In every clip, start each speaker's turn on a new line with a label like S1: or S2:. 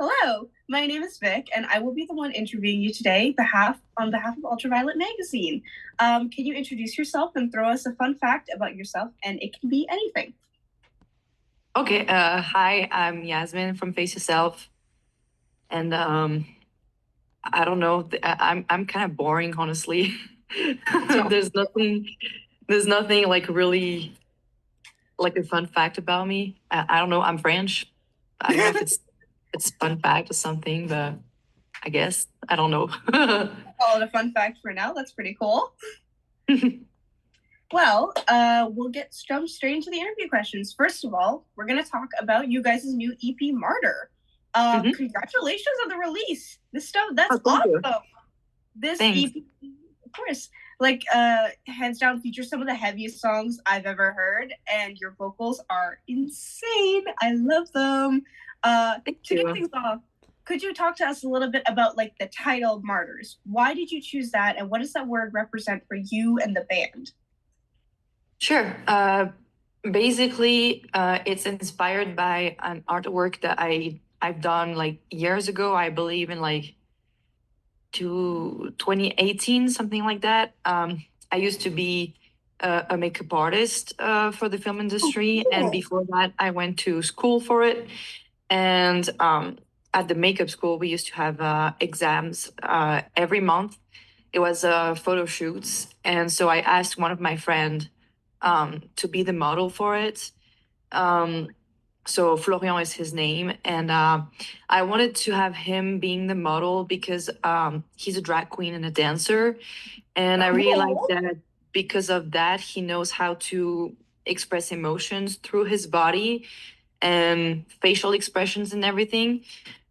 S1: Hello, my name is Vic, and I will be the one interviewing you today on behalf of Ultraviolet Magazine. Can you introduce yourself and throw us a fun fact about yourself? And it can be anything.
S2: Okay, hi, I'm Yasmin from Face Yourself, and I don't know, I'm kind of boring, honestly.
S1: So,
S2: There's nothing, there's nothing like really like a fun fact about me. I don't know. I'm French. I don't know if it's fun fact or something, but I guess I don't know.
S1: call it a fun fact for now. That's pretty cool. Well, we'll jump straight into the interview questions. First of all, we're going to talk about you guys' new EP, Martyr.
S2: Mhm.
S1: Congratulations on the release. This stuff, that's
S2: Oh, thank you.
S1: awesome. This
S2: Thanks.
S1: EP, of course, hands down features some of the heaviest songs I've ever heard, and your vocals are insane. I love them.
S2: Thank
S1: To get
S2: you.
S1: things off, could you talk to us a little bit about like the title Martyrs? Why did you choose that, and what does that word represent for you and the band?
S2: Sure. Basically, it's inspired by an artwork that I've done like years ago. I believe in like 2018, something like that. I used to be a makeup artist for the film industry, and
S1: Cool.
S2: before that, I went to school for it. And at the makeup school, we used to have exams every month. It was photo shoots, and so I asked one of my friend to be the model for it. Um, so Florian is his name, and I wanted to have him being the model because he's a drag queen and a dancer, and I really like
S1: Cool.
S2: that because of that he knows how to express emotions through his body and facial expressions and everything.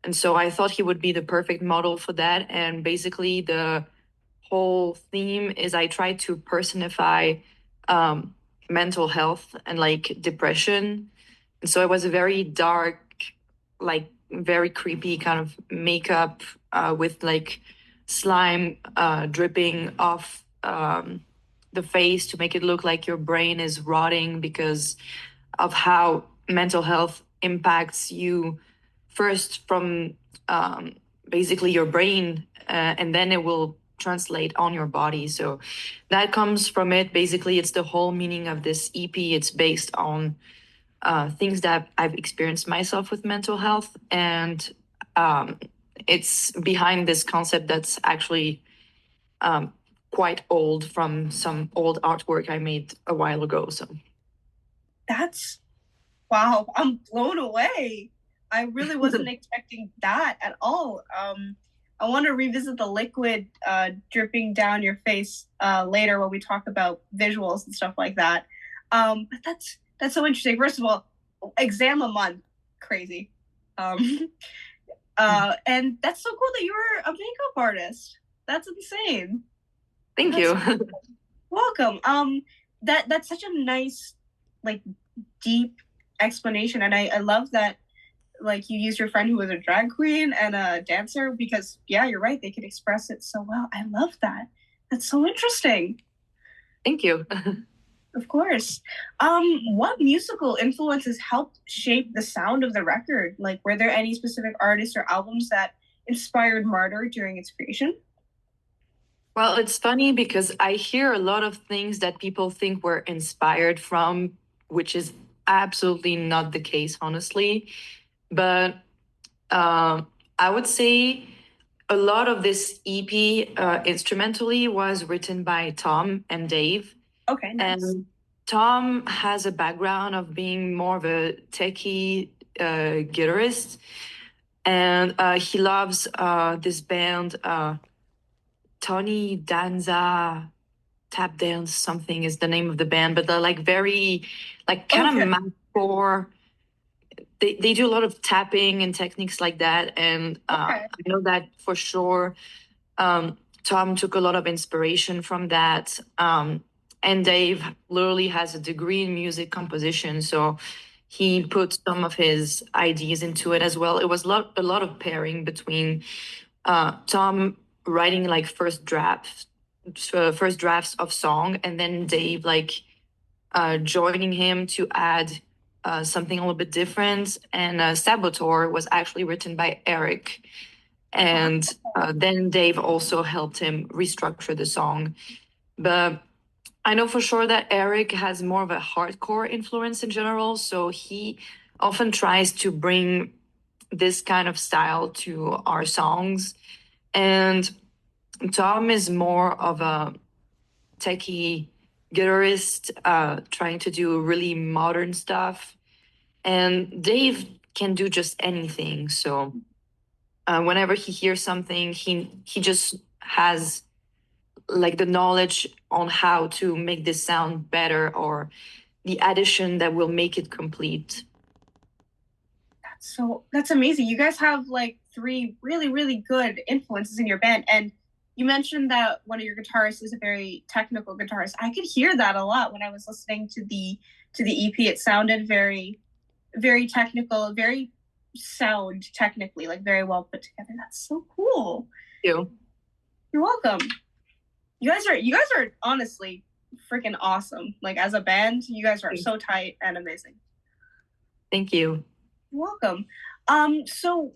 S2: And so I thought he would be the perfect model for that. And basically, the whole theme is I try to personify um, mental health and like depression. And so it was a very dark, like very creepy kind of makeup with like slime dripping off the face to make it look like your brain is rotting because of how mental health impacts you first from um, basically your brain, and then it will translate on your body. So that comes from it. Basically, it's the whole meaning of this EP. It's based on things that I've experienced myself with mental health, and um, it's behind this concept that's actually um, quite old from some old artwork I made a while ago. So
S1: That's wow. I'm blown away. I really wasn't expecting that at all. I want to revisit the liquid dripping down your face later when we talk about visuals and stuff like that. But that's so interesting. First of all, exam a month, crazy. Um, and that's so cool that you were a makeup artist. That's insane.
S2: thank
S1: That's
S2: you.
S1: welcome. That's such a nice, like, deep explanation, and I love that. Like you used your friend who was a drag queen and a dancer because yeah, you're right. They can express it so well. I love that. That's so interesting.
S2: Thank you.
S1: Of course. What musical influences helped shape the sound of the record? Like, were there any specific artists or albums that inspired Martyr during its creation?
S2: Well, it's funny because I hear a lot of things that people think were inspired from, which is absolutely not the case, honestly. But I would say a lot of this EP instrumentally was written by Tom and Dave.
S1: Okay, nice.
S2: And Tom has a background of being more of a techie guitarist. And he loves this band, Tony Danza Tap Dance, something is the name of the band, but they're like very, like kind
S1: Okay,
S2: of mathcore. They do a lot of tapping and techniques like that. And
S1: okay.
S2: I know that for sure. Tom took a lot of inspiration from that. And Dave literally has a degree in music composition. So he put some of his ideas into it as well. It was a lot of pairing between Tom writing like first drafts of song, and then Dave like joining him to add something a little bit different. And Saboteur was actually written by Eric. And then Dave also helped him restructure the song. But I know for sure that Eric has more of a hardcore influence in general. So he often tries to bring this kind of style to our songs. And Tom is more of a techie guitarist, trying to do really modern stuff. And Dave can do just anything. So whenever he hears something, he just has like the knowledge on how to make this sound better or the addition that will make it complete.
S1: That's amazing. You guys have like three really, really good influences in your band. And you mentioned that one of your guitarists is a very technical guitarist. I could hear that a lot when I was listening to the EP. It sounded very, very technical, very sound technically, like very well put together. That's so cool.
S2: Thank you.
S1: You're welcome. You guys are honestly freaking awesome. Like as a band, you guys are so tight and amazing.
S2: Thank you.
S1: You're welcome. So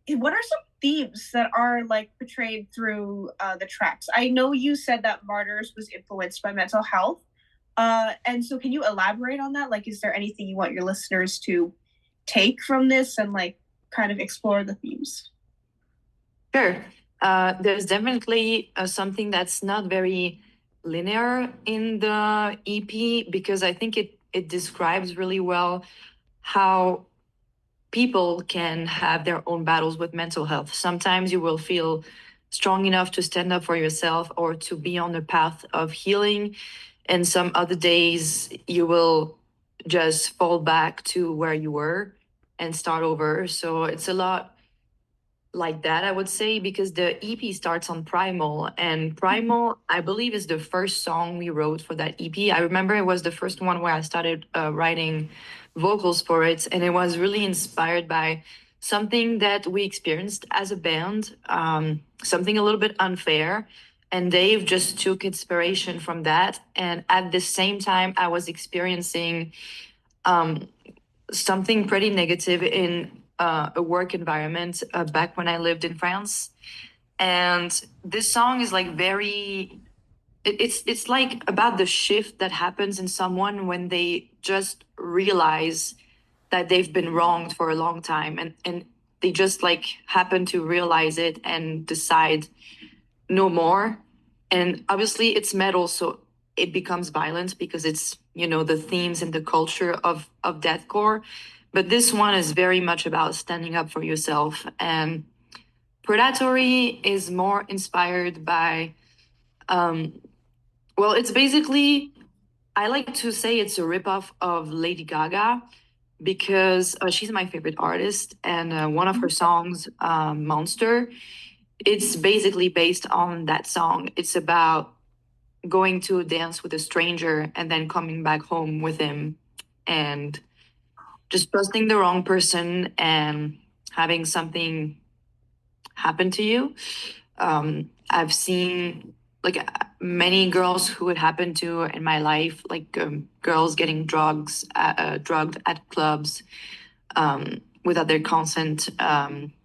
S1: what are some themes that are like portrayed through the tracks? I know you said that Martyrs was influenced by mental health. And so can you elaborate on that? Like, is there anything you want your listeners to take from this and like kind of explore the themes?
S2: Sure. There's definitely something that's not very linear in the EP because I think it describes really well how people can have their own battles with mental health. Sometimes you will feel strong enough to stand up for yourself or to be on the path of healing. And some other days you will just fall back to where you were and start over. So it's a lot like that, I would say, because the EP starts on Primal, and Primal, I believe, is the first song we wrote for that EP. I remember it was the first one where I started writing vocals for it, and it was really inspired by something that we experienced as a band, something a little bit unfair. And Dave just took inspiration from that. And at the same time, I was experiencing something pretty negative in a work environment back when I lived in France. And this song is like it's like about the shift that happens in someone when they just realize that they've been wronged for a long time, and they just like happen to realize it and decide no more. And obviously it's metal, so it becomes violent because it's, you know, the themes and the culture of deathcore. But this one is very much about standing up for yourself. And Predatory is more inspired by, well, it's basically, I like to say it's a ripoff of Lady Gaga because she's my favorite artist. And one of her songs, Monster, it's basically based on that song. It's about going to a dance with a stranger and then coming back home with him and just trusting the wrong person and having something happen to you. I've seen like many girls who it happened to in my life, like girls getting drugged at clubs without their consent.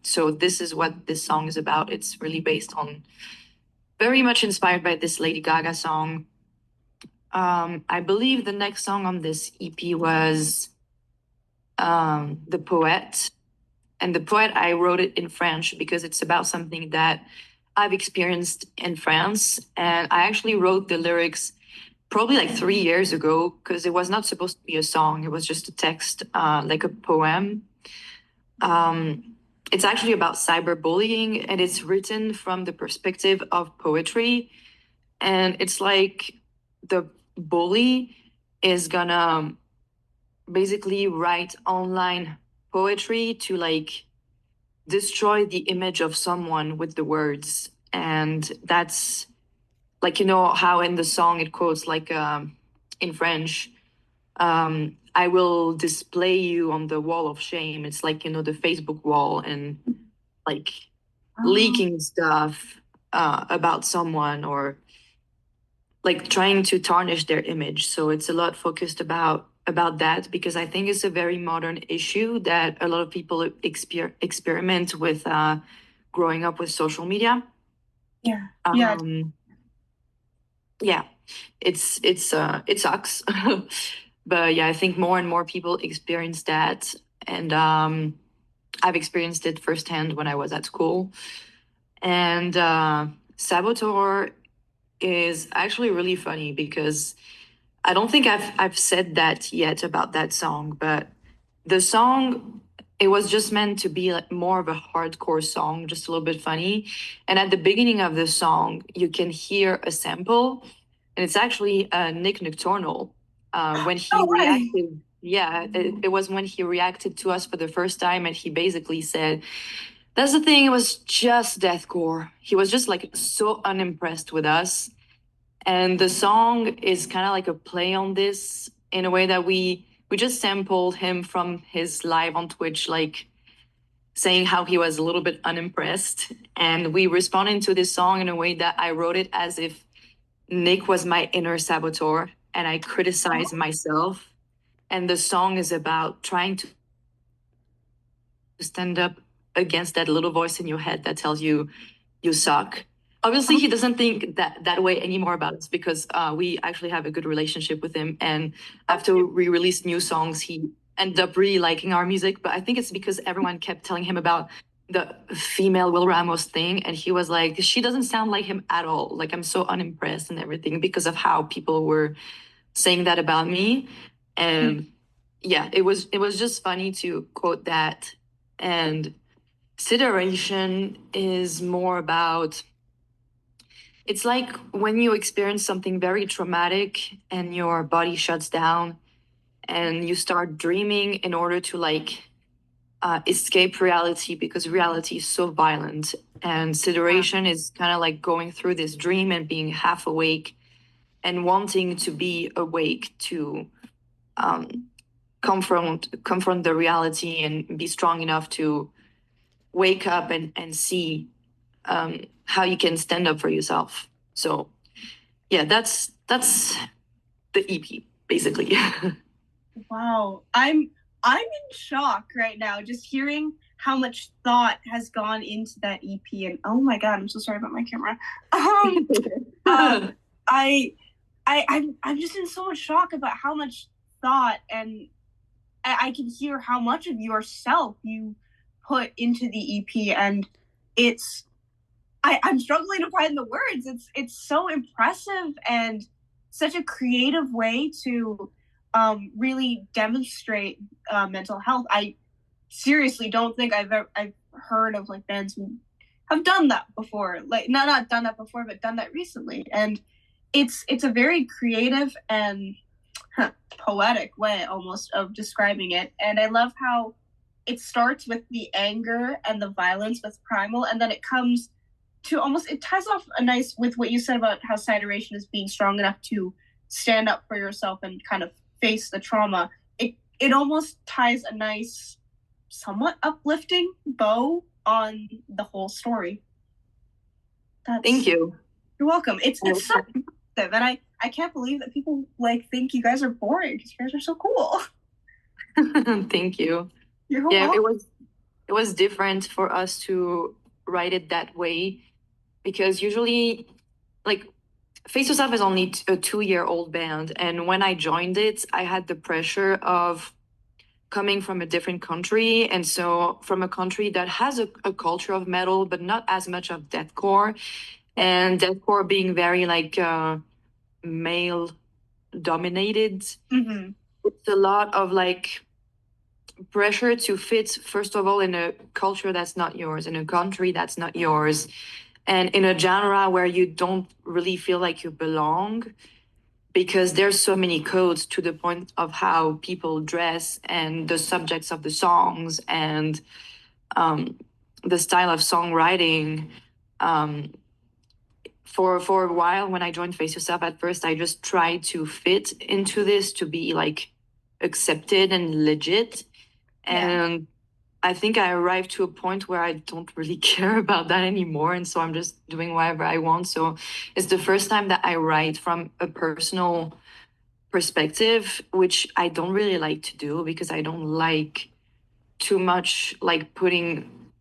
S2: So this is what this song is about. It's really based on, very much inspired by this Lady Gaga song. I believe the next song on this EP was The Poet. And The Poet, I wrote it in French because it's about something that I've experienced in France. And I actually wrote the lyrics probably like 3 years ago because it was not supposed to be a song. It was just a text, like a poem. It's actually about cyberbullying, and it's written from the perspective of poetry. And it's like the bully is gonna basically write online poetry to like destroy the image of someone with the words. And that's like, you know, how in the song it quotes like in French, I will display you on the wall of shame. It's like, you know, the Facebook wall, and like leaking stuff about someone or like trying to tarnish their image. So it's a lot focused about about that because I think it's a very modern issue that a lot of people experiment with growing up with social media.
S1: Yeah. Yeah.
S2: Um, yeah, it sucks, but yeah, I think more and more people experience that, and I've experienced it firsthand when I was at school. And Saboteur is actually really funny because I don't think I've said that yet about that song, but the song, it was just meant to be like more of a hardcore song, just a little bit funny. And at the beginning of the song, you can hear a sample, and it's actually Nick Nocturnal when he
S1: No way.
S2: reacted. Yeah, it was when he reacted to us for the first time, and he basically said, "That's the thing. It was just deathcore." He was just like so unimpressed with us, and the song is kind of like a play on this in a way that we just sampled him from his live on Twitch, like saying how he was a little bit unimpressed, and we responded to this song in a way that I wrote it as if Nick was my inner saboteur and I criticized
S1: Oh,
S2: myself, and the song is about trying to stand up against that little voice in your head that tells you you suck. Obviously, he doesn't think that way anymore about us because we actually have a good relationship with him. And after we released new songs, he ended up really liking our music. But I think it's because everyone kept telling him about the female Will Ramos thing, and he was like, "She doesn't sound like him at all. Like I'm so unimpressed and everything because of how people were saying that about me." And yeah, it was just funny to quote that. And Consideration is more about, it's like when you experience something very traumatic and your body shuts down and you start dreaming in order to like escape reality because reality is so violent. And consideration is kind of like going through this dream and being half awake and wanting to be awake to um, confront the reality and be strong enough to wake up and see how you can stand up for yourself. So yeah, that's the EP basically.
S1: wow. I'm in shock right now just hearing how much thought has gone into that EP. And oh my god, I'm so sorry about my camera. Um, uh, I I'm just in so much shock about how much thought, and I can hear how much of yourself you put into the EP, and it's I'm struggling to find the words. It's so impressive and such a creative way to really demonstrate mental health. I seriously don't think I've heard of like bands who have done that before. Like not done that before, but done that recently. And it's a very creative and poetic way almost of describing it. And I love how it starts with the anger and the violence with Primal, and then it comes to almost, it ties off a nice with what you said about how Sideration is being strong enough to stand up for yourself and kind of face the trauma. It almost ties a nice, somewhat uplifting bow on the whole story.
S2: Thank you.
S1: You're welcome. It's so impressive, and I can't believe that people like think you guys are boring because you guys are so cool.
S2: Thank you.
S1: You're
S2: Yeah,
S1: welcome.
S2: it was different for us to write it that way because usually like Face Yourself is only a 2-year-old band, and when I joined it, I had the pressure of coming from a different country, and so from a country that has a culture of metal, but not as much of deathcore, and deathcore being very like male dominated.
S1: Mm-hmm.
S2: It's a lot of like pressure to fit, first of all, in a culture that's not yours, in a country that's not yours, and in a genre where you don't really feel like you belong because there's so many codes to the point of how people dress and the subjects of the songs and the style of songwriting. Um, for a while when I joined Face Yourself, at first I just tried to fit into this to be like accepted and legit.
S1: Yeah.
S2: And I think I arrived to a point where I don't really care about that anymore. And so I'm just doing whatever I want. So it's the first time that I write from a personal perspective, which I don't really like to do because I don't like too much like putting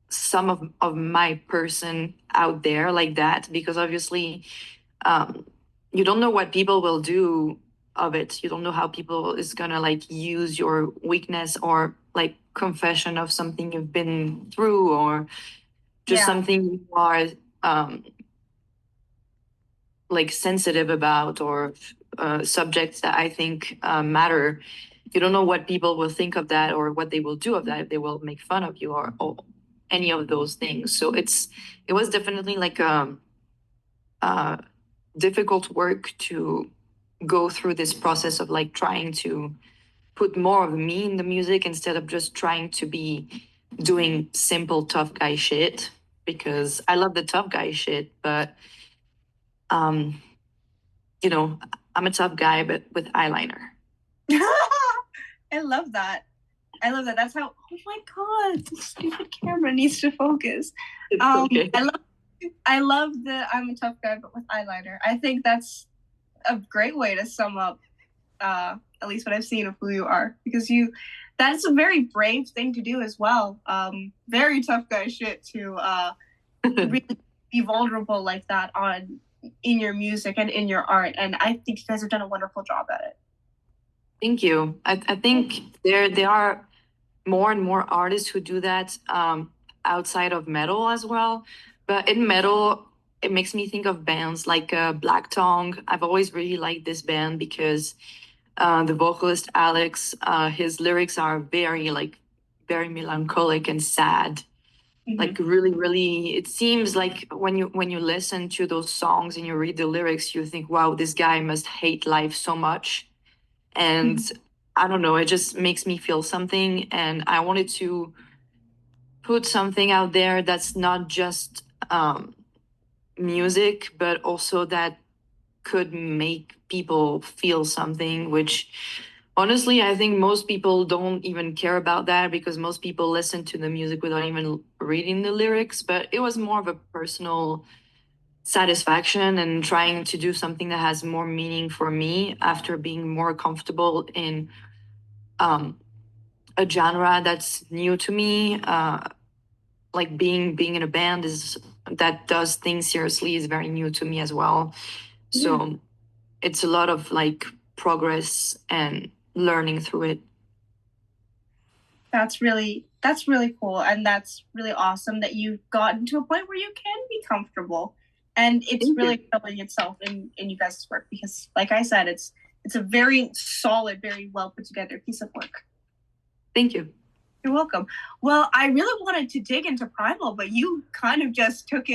S2: some of my person out there like that, because obviously um, you don't know what people will do of it. You don't know how people is gonna like use your weakness or like confession of something you've been through, or just
S1: Yeah.
S2: something you are um, like sensitive about, or subjects that I think matter. You don't know what people will think of that or what they will do of that, if they will make fun of you or any of those things. So it was definitely like uh, difficult work to go through this process of like trying to put more of me in the music instead of just trying to be doing simple tough guy shit, because I love the tough guy shit, but um you know, I'm a tough guy but with eyeliner.
S1: I love that. I love that. That's how. Oh my god, the stupid camera needs to focus.
S2: It's okay.
S1: I love the I'm a tough guy but with eyeliner. I think that's a great way to sum up at least what I've seen of who you are, because that's a very brave thing to do as well. Very tough guy shit to really be vulnerable like that in your music and in your art. And I think you guys have done a wonderful job at it.
S2: Thank you. I think there are more and more artists who do that outside of metal as well. But in metal, it makes me think of bands like Black Tongue. I've always really liked this band because the vocalist Alex, his lyrics are very melancholic and sad. Like really, really, it seems like when you listen to those songs and you read the lyrics, you think, wow, this guy must hate life so much. And I don't know, it just makes me feel something. And I wanted to put something out there that's not just music, but also that could make people feel something, which honestly, I think most people don't even care about that, because most people listen to the music without even reading the lyrics. But it was more of a personal satisfaction and trying to do something that has more meaning for me after being more comfortable in um, a genre that's new to me. Like being in a band is that does things seriously is very new to me as well. So it's a lot of like progress and learning through it.
S1: That's really cool, and that's really awesome that you've gotten to a point where you can be comfortable, and it's
S2: Thank
S1: really
S2: you.
S1: showing itself in you guys' work, because like I said, it's a very solid, very well put together piece of work.
S2: Thank you.
S1: You're welcome. Well, I really wanted to dig into Primal, but you kind of just took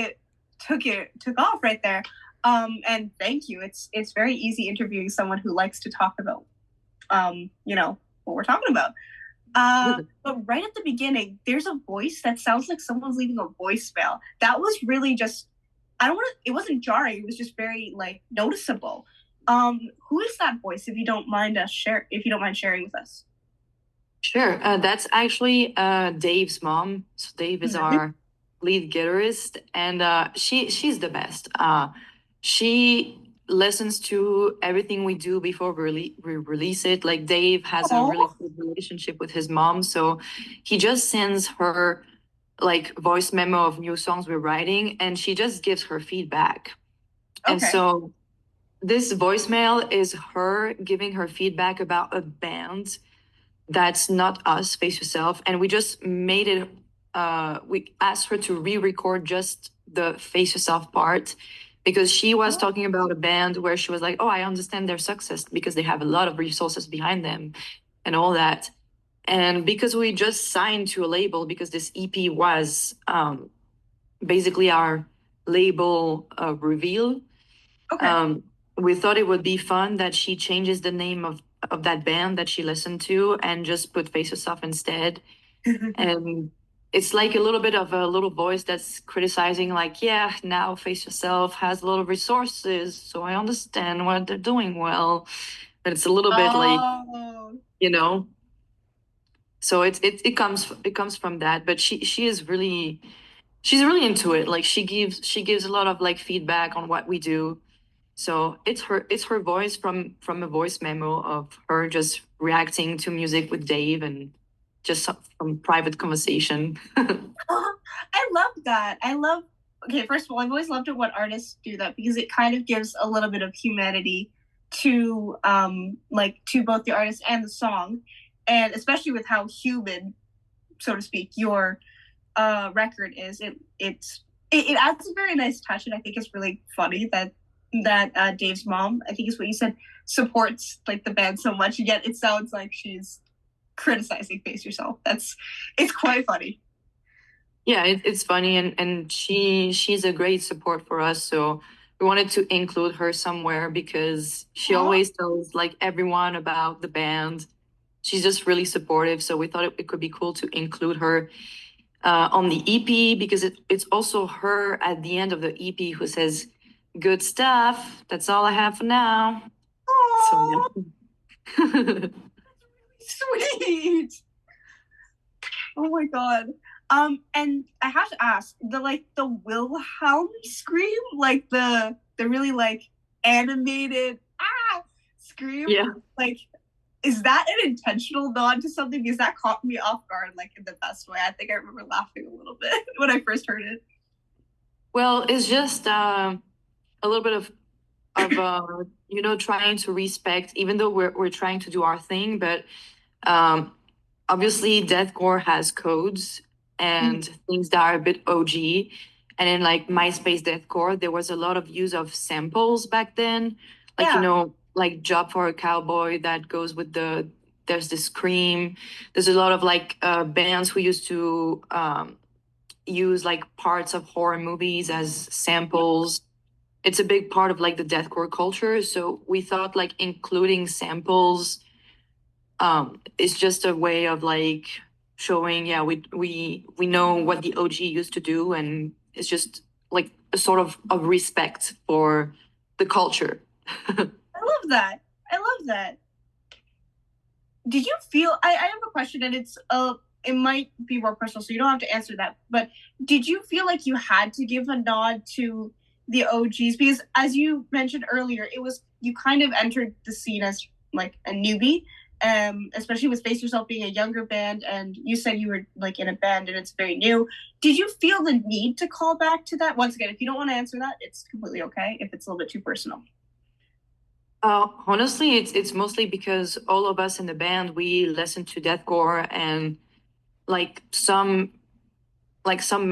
S1: off right there. And thank you. It's very easy interviewing someone who likes to talk about what we're talking about. But right at the beginning, there's a voice that sounds like someone's leaving a voicemail. That was really just, I don't want to, it wasn't jarring. It was just very like noticeable. Who is that voice? If you don't mind sharing with us.
S2: Sure. That's actually Dave's mom. So Dave is our lead guitarist, and she's the best. She listens to everything we do before we release it. Like Dave has a really
S1: Oh,
S2: good relationship with his mom, so he just sends her like voice memo of new songs we're writing, and she just gives her feedback. And
S1: okay.
S2: so this voicemail is her giving her feedback about a band that's not us, Face Yourself. And we just made it, we asked her to re record just the Face Yourself part, because she was
S1: Oh,
S2: talking about a band where she was like, oh, I understand their success because they have a lot of resources behind them and all that. And because we just signed to a label, because this EP was basically our label reveal,
S1: okay.
S2: um, we thought it would be fun that she changes the name of that band that she listened to and just put Face Yourself instead. And it's like a little bit of a little voice that's criticizing, like, yeah, now Face Yourself has a lot of resources, so I understand what they're doing well. But it's a little bit like,
S1: Oh,
S2: you know. So it comes from that. But she is really she's really into it. Like she gives a lot of like feedback on what we do. So it's her voice from a voice memo of her just reacting to music with Dave and just some private conversation.
S1: I love that. I love. Okay, first of all, I've always loved it when artists do that because it kind of gives a little bit of humanity to like to both the artist and the song, and especially with how human, so to speak, your record is. It adds a very nice touch, and I think it's really funny that Dave's mom, I think is what you said, supports like the band so much, yet it sounds like she's criticizing Face Yourself. It's quite funny.
S2: Yeah, it's funny, and she's a great support for us. So we wanted to include her somewhere because she
S1: Aww.
S2: always tells like everyone about the band. She's just really supportive. So we thought it could be cool to include her on the EP because it's also her at the end of the EP who says, "Good stuff. That's all I have for now." So
S1: Aww,
S2: yeah.
S1: sweet. Oh my god. And I have to ask, the Wilhelm scream, like the really like animated scream,
S2: Yeah.
S1: like is that an intentional nod to something? Because that caught me off guard, like in the best way. I think I remember laughing a little bit when I first heard it.
S2: Well, it's just a little bit of trying to respect, even though we're trying to do our thing, but um obviously deathcore has codes
S1: Mhm.
S2: and things that are a bit OG. And in like MySpace deathcore, there was a lot of use of samples back then. Like,
S1: Yeah,
S2: like Job for a Cowboy that goes with there's the scream. There's a lot of like bands who used to use like parts of horror movies as samples. It's a big part of like the deathcore culture. So we thought like including samples is just a way of like showing, yeah, we know what the OG used to do, and it's just like a sort of respect for the culture.
S1: I love that. I love that. Did you feel? I have a question, and it might be more personal, so you don't have to answer that. But did you feel like you had to give a nod to the OGs because, as you mentioned earlier, it was you kind of entered the scene as like a newbie, especially with Face Yourself being a younger band, and you said you were like in a band and it's very new. Did you feel the need to call back to that? Once again, if you don't want to answer that, it's completely okay if it's a little bit too personal.
S2: Honestly, it's mostly because all of us in the band we listen to deathcore, and like some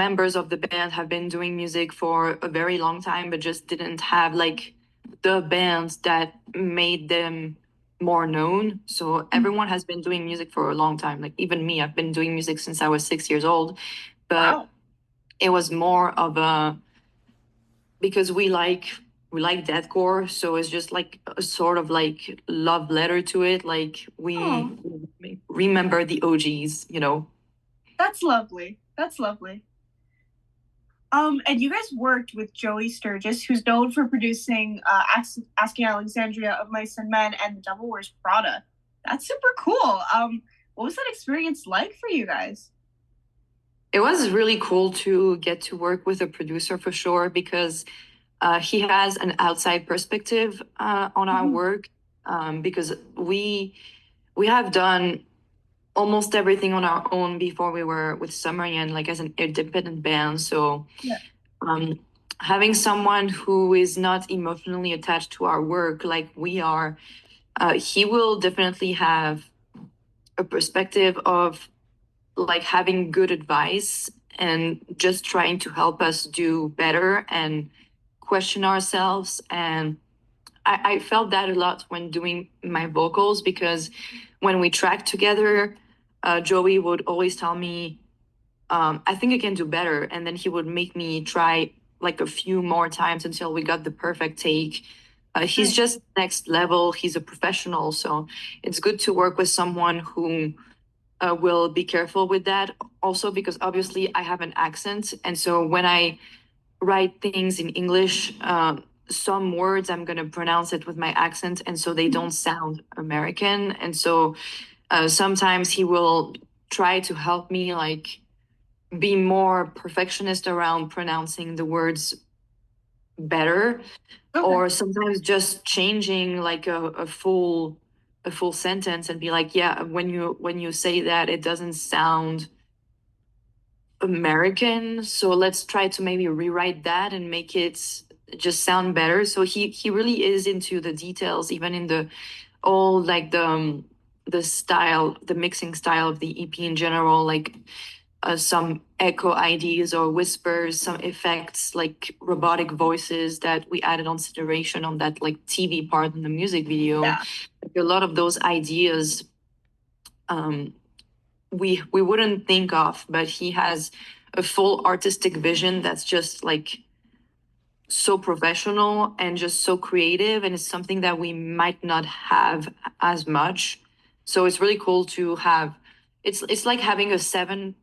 S2: members of the band have been doing music for a very long time, but just didn't have like the bands that made them more known. So everyone has been doing music for a long time. Like even me, I've been doing music since I was 6 years old, but
S1: Wow.
S2: it was more of a because we like deathcore, so it's just like a sort of like love letter to it. Like
S1: Oh,
S2: we remember the OGs.
S1: that's lovely. That's lovely. And you guys worked with Joey Sturgis, who's known for producing Asking Alexandria of Mice and Men and The Devil Wears Prada. That's super cool. What was that experience like for you guys?
S2: It was really cool to get to work with a producer for sure because he has an outside perspective on our
S1: Mhm.
S2: work because we have done almost everything on our own before we were with Sumerian, like as an independent band. So
S1: Yeah.
S2: um, having someone who is not emotionally attached to our work like we are, he will definitely have a perspective of like having good advice and just trying to help us do better and question ourselves. And I felt that a lot when doing my vocals because when we tracked together, Joey would always tell me, I think I can do better. And then he would make me try like a few more times until we got the perfect take. He's
S1: Nice.
S2: just next level. He's a professional. So it's good to work with someone who will be careful with that. Also, because obviously I have an accent. And so when I write things in English, some words I'm going to pronounce it with my accent. And so they don't sound American. And so sometimes he will try to help me like be more perfectionist around pronouncing the words better,
S1: Okay.
S2: or sometimes just changing like a full sentence and be like, yeah, when you say that, it doesn't sound American, so let's try to maybe rewrite that and make it just sound better. So he really is into the details, even in the all like the style, the mixing style of the EP in general, like some echo ideas or whispers, some effects like robotic voices that we added on consideration on that like TV part in the music video.
S1: Yeah.
S2: A lot of those ideas um, we wouldn't think of, but he has a full artistic vision that's just like so professional and just so creative, and it's something that we might not have as much. So it's really cool to have. It's like having a seventh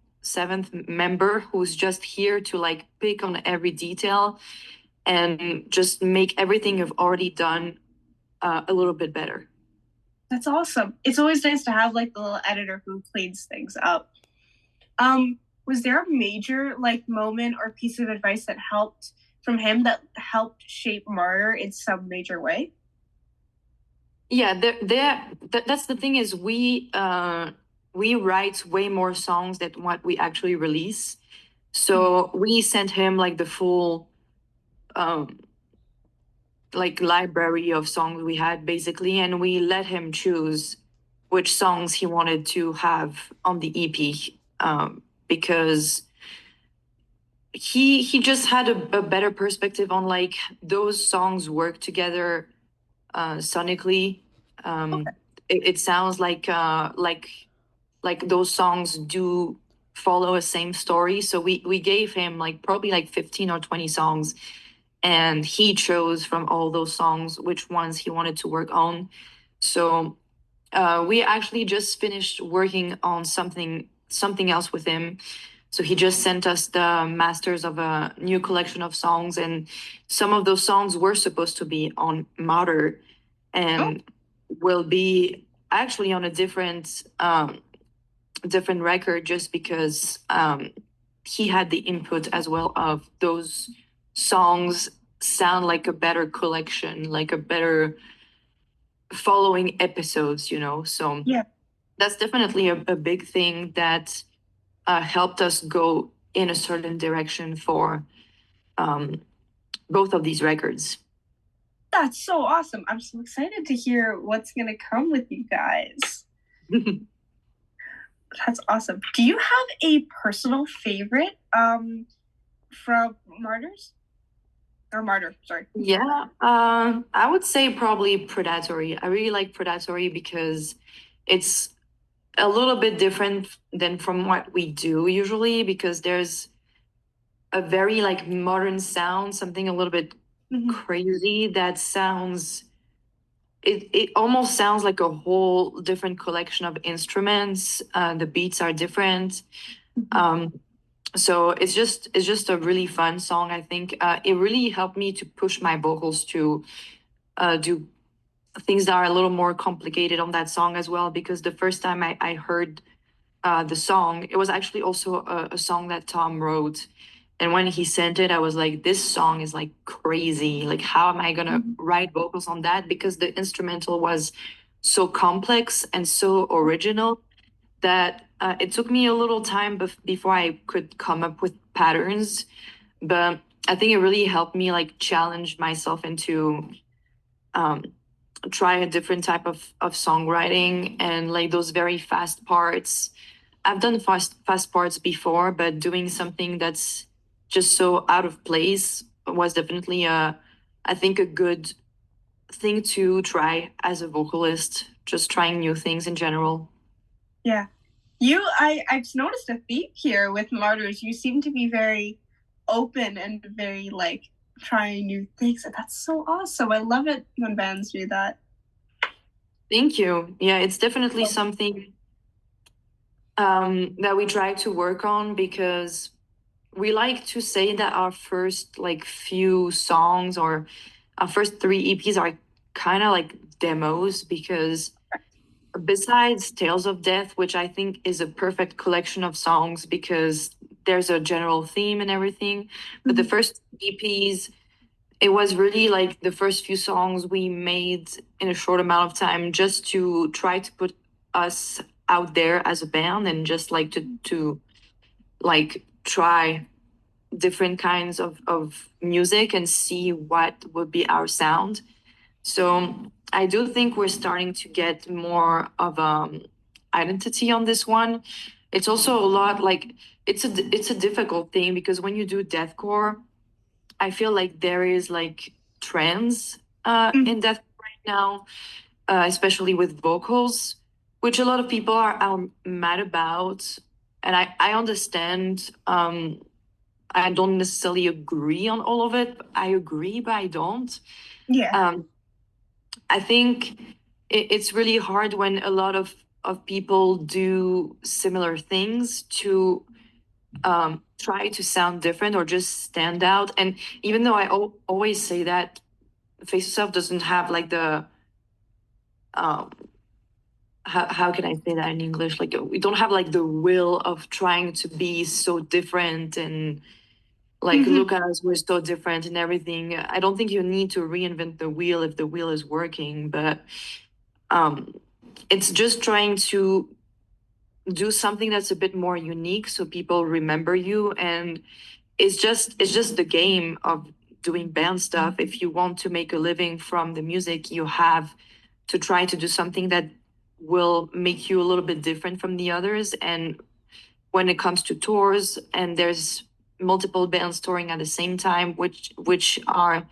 S2: member who's just here to like pick on every detail and just make everything you've already done a little bit better.
S1: That's awesome. It's always nice to have like the little editor who cleans things up. Was there a major like moment or piece of advice that helped from him that helped shape Martyr in some major way?
S2: Yeah, that's the thing is we write way more songs than what we actually release. So we sent him like the full um like library of songs we had basically, and we let him choose which songs he wanted to have on the EP, because he just had a better perspective on like those songs work together sonically. Um, it sounds like those songs do follow a same story. So we gave him like probably like 15 or 20 songs, and he chose from all those songs which ones he wanted to work on. So we actually just finished working on something else with him. So he just sent us the masters of a new collection of songs, and some of those songs were supposed to be on Martyr,
S1: Oh,
S2: and will be actually on a different record, just because he had the input as well of those songs sound like a better collection, like a better following episodes, you know. So
S1: yeah.
S2: that's definitely a big thing that helped us go in a certain direction for um, both of these records.
S1: That's so awesome. I'm so excited to hear what's going to come with you guys. That's awesome. Do you have a personal favorite from Martyrs? Or Martyr, sorry.
S2: Yeah, I would say probably Predatory. I really like Predatory because it's a little bit different than from what we do usually, because there's a very like modern sound, something a little bit crazy that sounds it almost sounds like a whole different collection of instruments. The beats are different. Um, so it's just a really fun song. I think it really helped me to push my vocals to do things that are a little more complicated on that song as well. Because the first time I heard the song, it was actually also a song that Tom wrote. And when he sent it, I was like, this song is like crazy. Like, how am I gonna write vocals on that? Because the instrumental was so complex and so original that it took me a little time before I could come up with patterns. But I think it really helped me like challenge myself into um, try a different type of songwriting, and like those very fast parts. I've done fast parts before, but doing something that's just so out of place was definitely I think a good thing to try as a vocalist, just trying new things in general.
S1: Yeah. I've noticed a theme here with Martyrs. You seem to be very open and very like trying new things. And that's so awesome. I love it when bands do that.
S2: Thank you. Yeah, it's definitely something that we try to work on, because we like to say that our first like few songs or our first three EPs are kind of like demos, because besides Tales of Death, which I think is a perfect collection of songs because there's a general theme and everything, but the first EPs it was really like the first few songs we made in a short amount of time, just to try to put us out there as a band, and just like to like try different kinds of music and see what would be our sound. So I do think we're starting to get more of identity on this one. It's also a lot like it's a difficult thing, because when you do deathcore, I feel like there is like trends
S1: Mhm.
S2: in deathcore right now, especially with vocals, which a lot of people are mad about, and I understand. I don't necessarily agree on all of it. I agree, but I don't.
S1: Yeah.
S2: Um, I think it's really hard when a lot of people do similar things to try to sound different or just stand out. And even though I always say that Face Yourself doesn't have like the um, how can I say that in English? Like we don't have like the will of trying to be so different, and like
S1: Hmm.
S2: look at us, we're so different and everything. I don't think you need to reinvent the wheel if the wheel is working, but um, it's just trying to do something that's a bit more unique so people remember you. And it's just the game of doing band stuff. If you want to make a living from the music, you have to try to do something that will make you a little bit different from the others. And when it comes to tours, and there's multiple bands touring at the same time, which are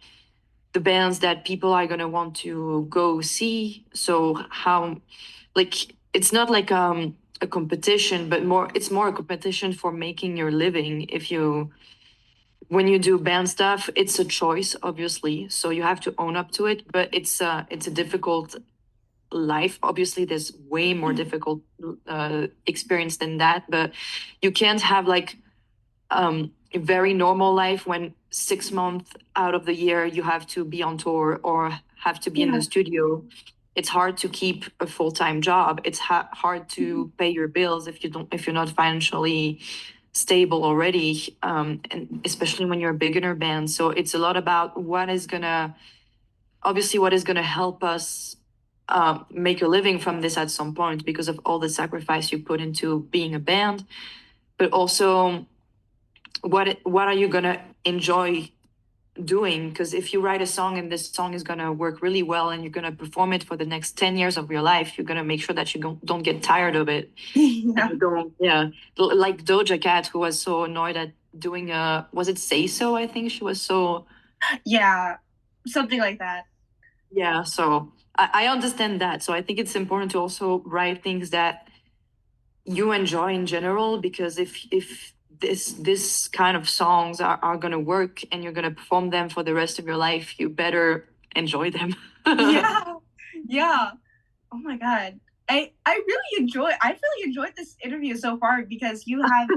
S2: the bands that people are going to want to go see. So how, like, it's not like a competition, but more it's more a competition for making your living. If you When you do band stuff, it's a choice, obviously, so you have to own up to it, but it's a difficult life. Obviously, there's way more difficult experience than that, but you can't have like a very normal life when 6 months out of the year you have to be on tour or have to be in the
S1: Yeah.
S2: studio. It's hard to keep a full-time job. It's hard
S1: Mhm.
S2: to pay your bills if you're not financially stable already, and especially when you're a beginner band. So it's a lot about what is gonna help us make a living from this at some point, because of all the sacrifice you put into being a band, but also what are you gonna enjoy doing? Because if you write a song and this song is gonna work really well and you're gonna perform it for the next 10 years of your life, you're gonna make sure that you don't get tired of it. And
S1: Yeah.
S2: you don't, yeah. Like Doja Cat, who was so annoyed at doing was it Say So? I think she was so,
S1: Yeah. Something like that.
S2: yeah. So I understand that. So I think it's important to also write things that you enjoy in general, because if this kind of songs are gonna work and you're gonna perform them for the rest of your life, you better enjoy them.
S1: Yeah. Yeah. Oh my God. I really enjoyed this interview so far because you have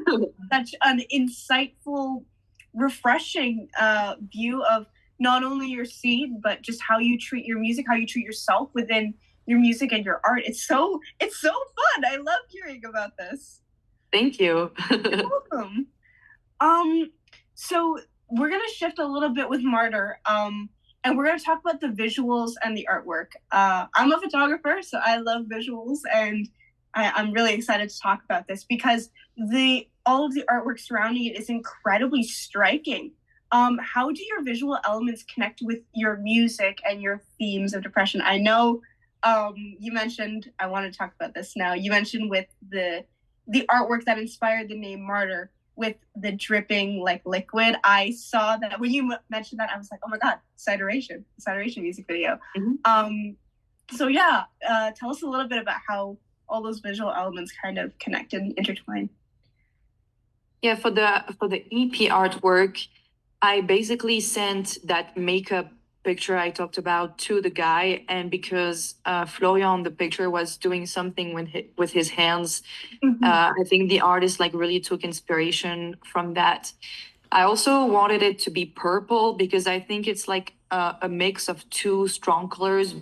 S1: such an insightful, refreshing view of not only your scene, but just how you treat your music, how you treat yourself within your music and your art. It's so fun. I love hearing about this.
S2: Thank you.
S1: You're welcome. Um, so we're gonna shift a little bit with Martyr. And we're gonna talk about the visuals and the artwork. I'm a photographer, so I love visuals, and I'm really excited to talk about this because the all of the artwork surrounding it is incredibly striking. How do your visual elements connect with your music and your themes of depression? I know you mentioned. I want to talk about this now. You mentioned with the artwork that inspired the name Martyr with the dripping like liquid. I saw that when you mentioned that, I was like, oh my god, Cideration music video.
S2: Mhm.
S1: So yeah, tell us a little bit about how all those visual elements kind of connect and intertwine.
S2: Yeah, for the EP artwork, I basically sent that makeup picture I talked about to the guy, and because Florian, the picture, was doing something with his hands,
S1: Mm-hmm.
S2: I think the artist like really took inspiration from that. I also wanted it to be purple because I think it's like a mix of two strong colors,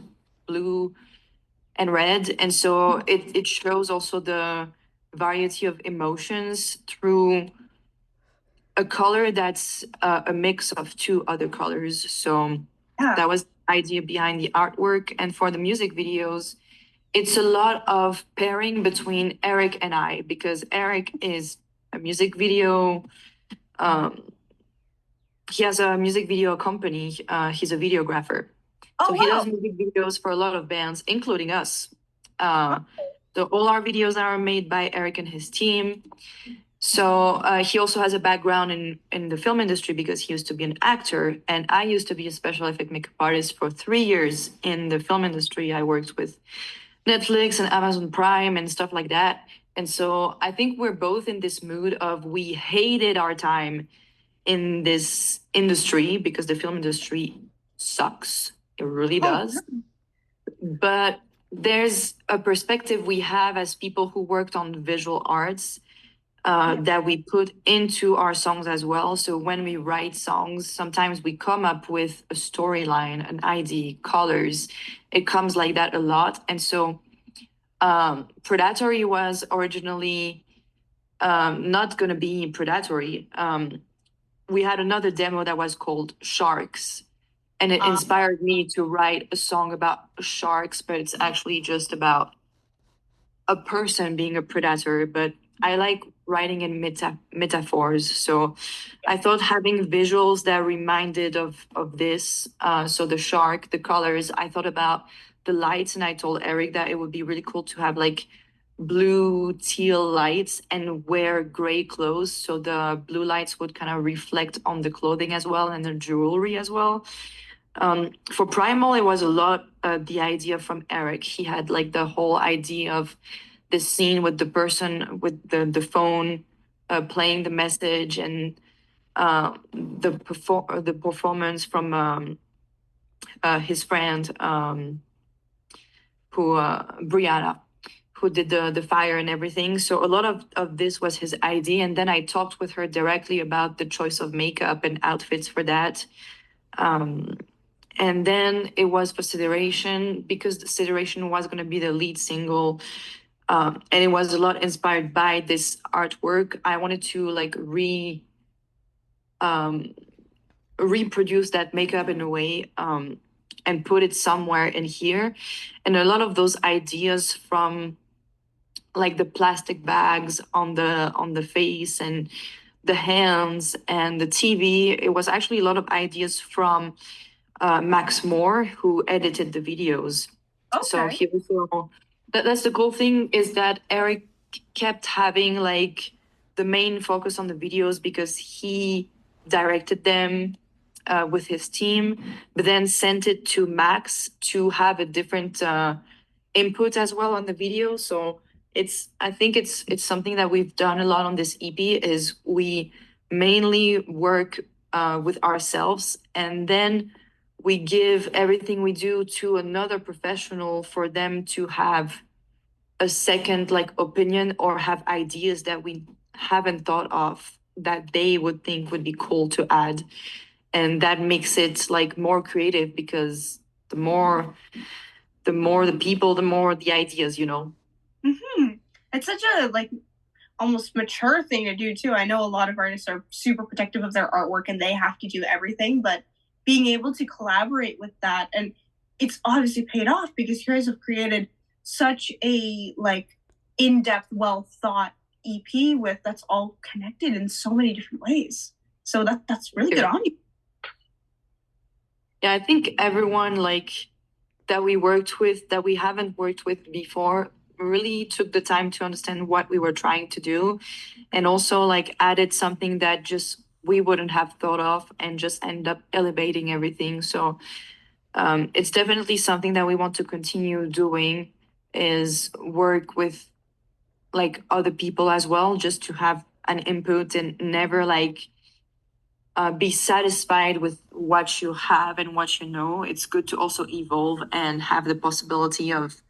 S2: blue and red, and so it shows also the variety of emotions through a color that's a mix of two other colors. So
S1: Yeah.
S2: that was the idea behind the artwork. And for the music videos, it's a lot of pairing between Eric and I, because Eric is a music video. Um, he has a music video company. He's a videographer.
S1: Oh,
S2: So he
S1: wow.
S2: does music videos for a lot of bands, including us. So all our videos are made by Eric and his team. So he also has a background in the film industry because he used to be an actor, and I used to be a special effect makeup artist for 3 years in the film industry. I worked with Netflix and Amazon Prime and stuff like that. And so I think we're both in this mood of we hated our time in this industry because the film industry sucks. It really
S1: Oh,
S2: does. But there's a perspective we have as people who worked on visual arts that we put into our songs as well. So when we write songs, sometimes we come up with a storyline, an idea, colors. It comes like that a lot. And so Predatory was originally not going to be Predatory. We had another demo that was called Sharks. And it inspired me to write a song about sharks, but it's actually just about a person being a predator. But I like writing in metaphors. So I thought having visuals that reminded of this. So the shark, the colors, I thought about the lights, and I told Eric that it would be really cool to have like blue teal lights and wear gray clothes, so the blue lights would kind of reflect on the clothing as well and the jewelry as well. For Primal, it was a lot the idea from Eric. He had like the whole idea of the scene with the person with the phone playing the message, and the performance from his friend who Brianna, who did the fire and everything. So a lot of this was his idea, and then I talked with her directly about the choice of makeup and outfits for that. And then it was for Consideration, because the Consideration was going to be the lead single. And it was a lot inspired by this artwork. I wanted to like reproduce that makeup in a way, and put it somewhere in here. And a lot of those ideas from like the plastic bags on the face and the hands and the TV, it was actually a lot of ideas from Max Moore, who edited the videos.
S1: okay.
S2: So he also, that's the cool thing, is that Eric kept having like the main focus on the videos because he directed them with his team, but then sent it to Max to have a different input as well on the video. So I think it's something that we've done a lot on this EP, is we mainly work with ourselves, and then we give everything we do to another professional for them to have a second like opinion or have ideas that we haven't thought of that they would think would be cool to add. And that makes it like more creative, because the people, the more the ideas, you know.
S1: Mm-hmm. It's such a like almost mature thing to do too. I know a lot of artists are super protective of their artwork and they have to do everything, but being able to collaborate with that, and it's obviously paid off because you guys have created such a like in-depth, well thought EP with that's all connected in so many different ways. So that's really good on you.
S2: Yeah, I think everyone like that we worked with that we haven't worked with before really took the time to understand what we were trying to do, and also like added something that just we wouldn't have thought of, and just end up elevating everything. So it's definitely something that we want to continue doing, is work with like other people as well, just to have an input and never like be satisfied with what you have and what you know. It's good to also evolve and have the possibility of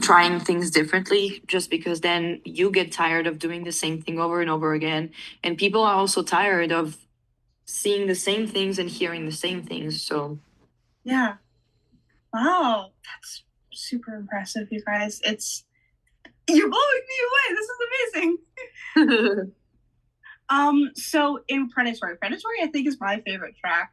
S2: trying things differently, just because then you get tired of doing the same thing over and over again. And people are also tired of seeing the same things and hearing the same things. So,
S1: yeah. Wow. That's super impressive, you guys. You're blowing me away. This is amazing. So in Predatory, I think is my favorite track.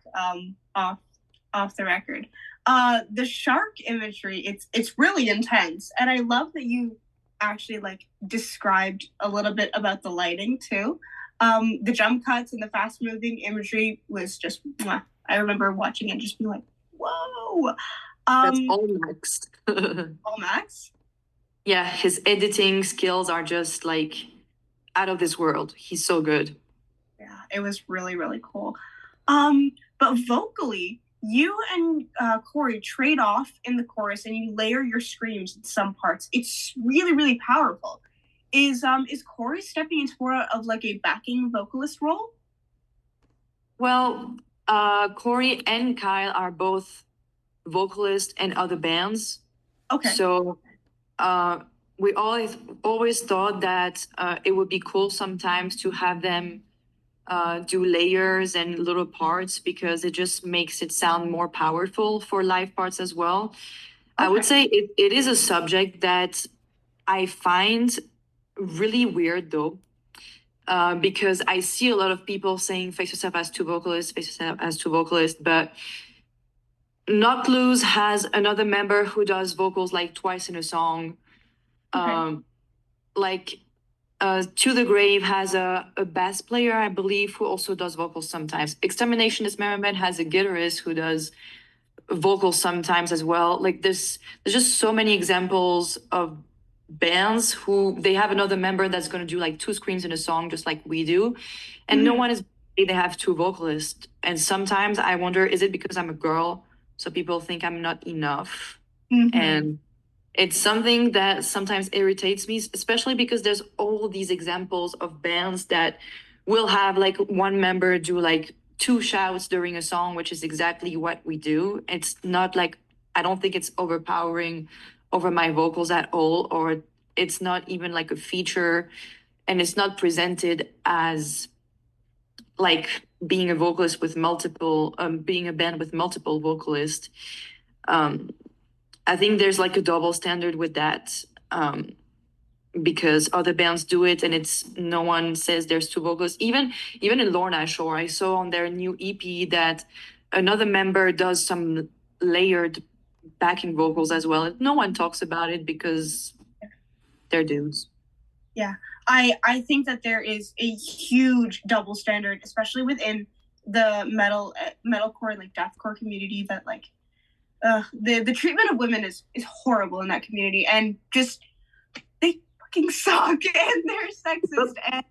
S1: Off the record. The shark imagery, it's really intense, and I love that you actually like described a little bit about the lighting too. The jump cuts and the fast moving imagery was just mwah. I remember watching it and just being like, whoa.
S2: That's all Max.
S1: All Max?
S2: Yeah, his editing skills are just like out of this world. He's so good.
S1: Yeah, it was really, really cool. But vocally, you and Corey trade off in the chorus and you layer your screams in some parts. It's really, really powerful. Is Corey stepping into more of like a backing vocalist role?
S2: Well, Corey and Kyle are both vocalists in other bands.
S1: Okay.
S2: So we always thought that it would be cool sometimes to have them do layers and little parts because it just makes it sound more powerful for live parts as well. Okay. I would say it is a subject that I find really weird though. Because I see a lot of people saying Face Yourself as two vocalists, Face Yourself as two vocalists, but Not Lose has another member who does vocals like twice in a song. Okay. Like To the Grave has a bass player, I believe, who also does vocals sometimes. Extermination Dismemberment has a guitarist who does vocals sometimes as well. Like there's just so many examples of bands who they have another member that's going to do like two screams in a song just like we do, and no one is, they have two vocalists. And sometimes I wonder, is it because I'm a girl so people think I'm not enough? And it's something that sometimes irritates me, especially because there's all these examples of bands that will have like one member do like two shouts during a song, which is exactly what we do. It's not like, I don't think it's overpowering over my vocals at all, or it's not even like a feature, and it's not presented as like being a vocalist with multiple, being a band with multiple vocalists. I think there's like a double standard with that, because other bands do it and it's no one says there's two vocalists. Even in Lorna Shore, I saw on their new EP that another member does some layered backing vocals as well. No one talks about it because they're dudes.
S1: Yeah, I think that there is a huge double standard, especially within the metalcore, like deathcore community, that like the treatment of women is horrible in that community, and just they fucking suck and they're sexist, and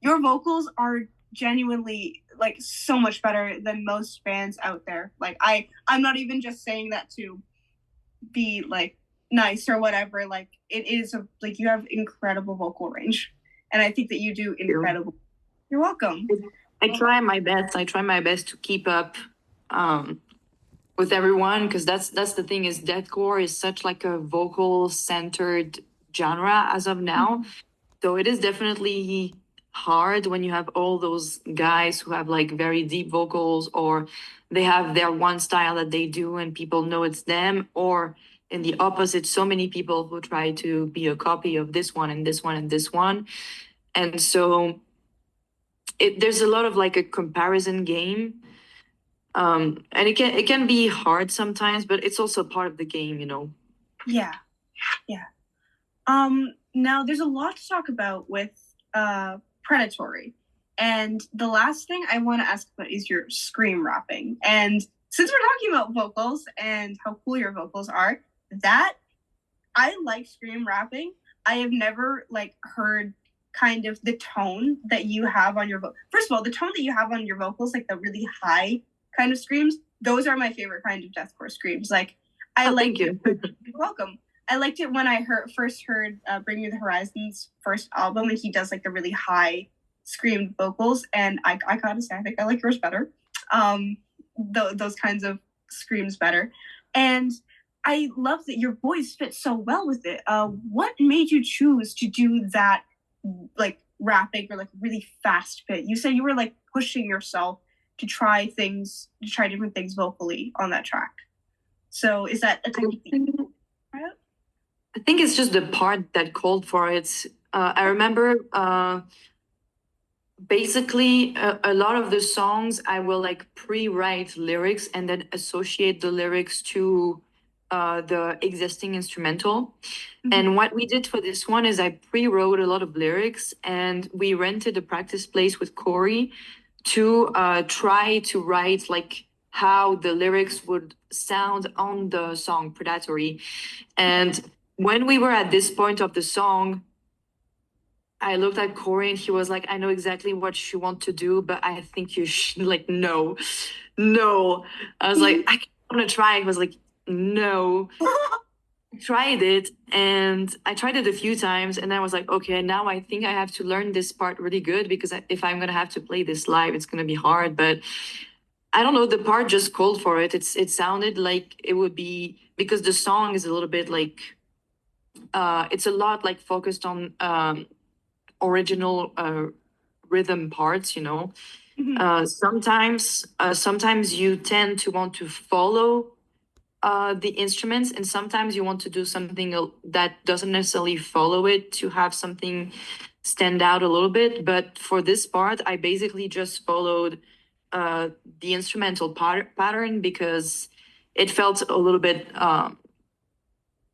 S1: your vocals are genuinely like so much better than most bands out there. Like I'm not even just saying that to be like nice or whatever. Like it is like you have incredible vocal range, and I think that you do incredible. You're welcome.
S2: I try my best to keep up with everyone, because that's the thing, is deathcore is such like a vocal centered genre as of now. So it is definitely hard when you have all those guys who have like very deep vocals, or they have their one style that they do and people know it's them, or in the opposite, so many people who try to be a copy of this one and this one and this one. And so there's a lot of like a comparison game. And it can be hard sometimes, but it's also part of the game, you know.
S1: Yeah. Now there's a lot to talk about with Predatory, and the last thing I want to ask about is your scream rapping. And since we're talking about vocals and how cool your vocals are, that I like scream rapping. I have never like heard kind of the tone that you have on your First of all, the tone that you have on your vocals, like the really high kind of screams, those are my favorite kind of deathcore screams. Like I like
S2: you.
S1: You're welcome. I liked it when I first heard Bring Me the Horizon's first album, and he does like the really high screamed vocals, and I gotta say, I think I like yours better. Those kinds of screams better. And I love that your voice fits so well with it. What made you choose to do that, like rapping or like really fast fit? You said you were like pushing yourself to try different things vocally on that track. So is that a technique that you try out?
S2: I think it's just the part that called for it. I remember Basically, a lot of the songs I will like pre-write lyrics and then associate the lyrics to the existing instrumental. And what we did for this one is I pre-wrote a lot of lyrics and we rented a practice place with Corey to try to write like how the lyrics would sound on the song Predatory. And when we were at this point of the song, I looked at Corey and he was like, I know exactly what you want to do, but I think you should, like, no, no. I was like, I want to try. He was like, no. I tried it and I tried it a few times and I was like, okay, now I think I have to learn this part really good because if I'm going to have to play this live, it's going to be hard. But I don't know, the part just called for it. It sounded like it would be because the song is a little bit like, it's a lot like focused on original rhythm parts, you know. Sometimes you tend to want to follow the instruments, and sometimes you want to do something that doesn't necessarily follow it to have something stand out a little bit. But for this part, I basically just followed the instrumental pattern because it felt a little bit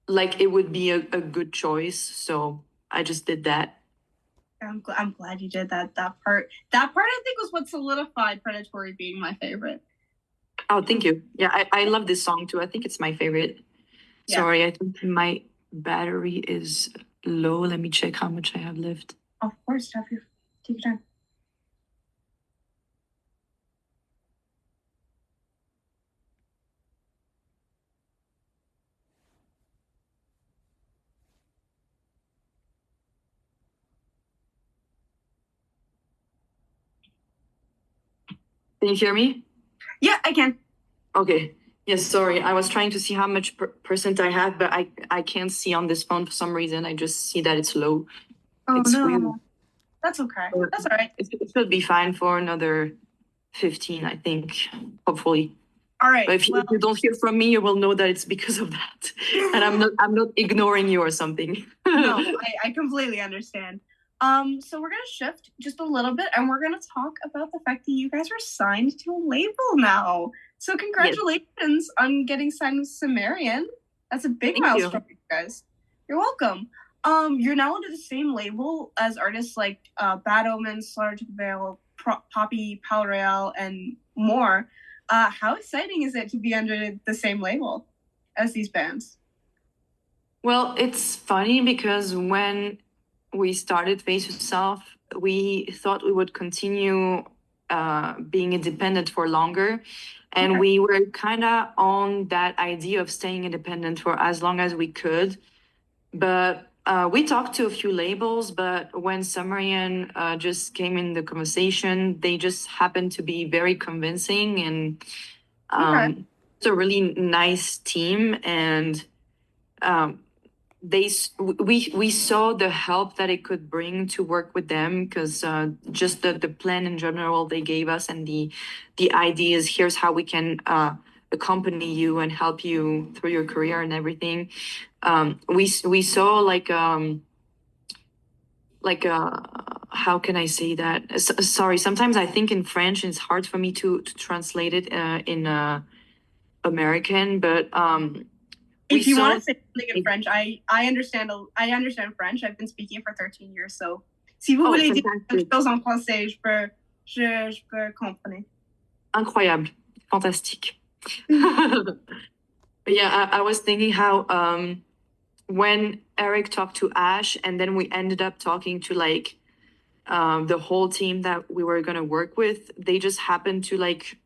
S2: like it would be a good choice. So I just did that.
S1: I'm glad you did that. That part I think was what solidified Predatory being my favorite.
S2: Oh, thank you. Yeah, I love this song too. I think it's my favorite. Yeah. Sorry, I think my battery is low. Let me check how much I have left.
S1: Of course, take your time.
S2: Can you hear me?
S1: Yeah, I can.
S2: Okay. Yes, sorry. I was trying to see how much percent I have, but I can't see on this phone for some reason. I just see that it's low.
S1: Oh, it's no. Weird. That's okay. That's all right.
S2: It should be fine for another 15, I think, hopefully.
S1: All right.
S2: But if you don't hear from me, you will know that it's because of that. And I'm not ignoring you or something.
S1: No, I completely understand. So we're gonna shift just a little bit and we're gonna talk about the fact that you guys are signed to a label now. So congratulations on getting signed with Sumerian. That's a big milestone for you guys. You're welcome. You're now under the same label as artists like Bad Omens, Ultraviolet, Poppy, Pal Royale, and more. How exciting is it to be under the same label as these bands?
S2: Well, it's funny because when we started Face Yourself, we thought we would continue being independent for longer. And we were kind of on that idea of staying independent for as long as we could. But we talked to a few labels, but when Sumerian just came in the conversation, they just happened to be very convincing and it's a really nice team. And we saw the help that it could bring to work with them because just the plan in general they gave us and the ideas, here's how we can accompany you and help you through your career and everything. We saw like how can I say that? Sorry, sometimes I think in French it's hard for me to translate it in American, but
S1: if you want to say something in French, I understand French. I've been speaking for 13 years, so si vous voulez dire quelque chose en français, je peux comprendre.
S2: Incroyable, fantastique. Yeah, I was thinking how when Eric talked to Ash and then we ended up talking to like the whole team that we were gonna work with, they just happened to like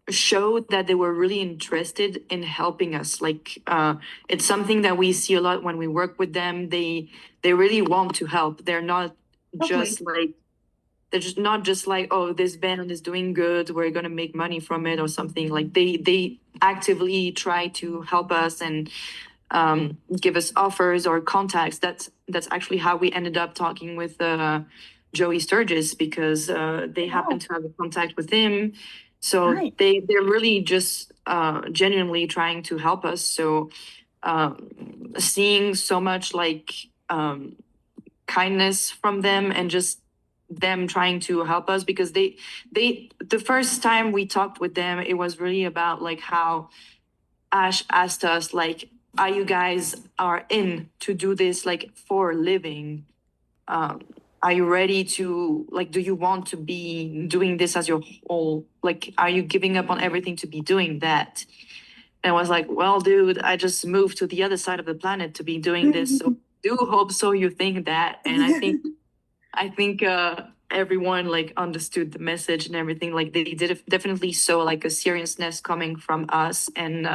S2: show that they were really interested in helping us. Like it's something that we see a lot when we work with them. They really want to help. They're not just like they're just not just like, oh, this band is doing good, we're gonna make money from it or something. Like they actively try to help us and give us offers or contacts. That's actually how we ended up talking with Joey Sturgis because they happened to have a contact with him. So they're really just genuinely trying to help us. So seeing so much like kindness from them and just them trying to help us, because they the first time we talked with them, it was really about like how Ash asked us like, are you guys are in to do this like for a living? Are you ready to like, do you want to be doing this as your whole, like, are you giving up on everything to be doing that? And I was like, well, dude, I just moved to the other side of the planet to be doing this. So do hope so you think that. And I think everyone like understood the message and everything. Like they did definitely saw like a seriousness coming from us, and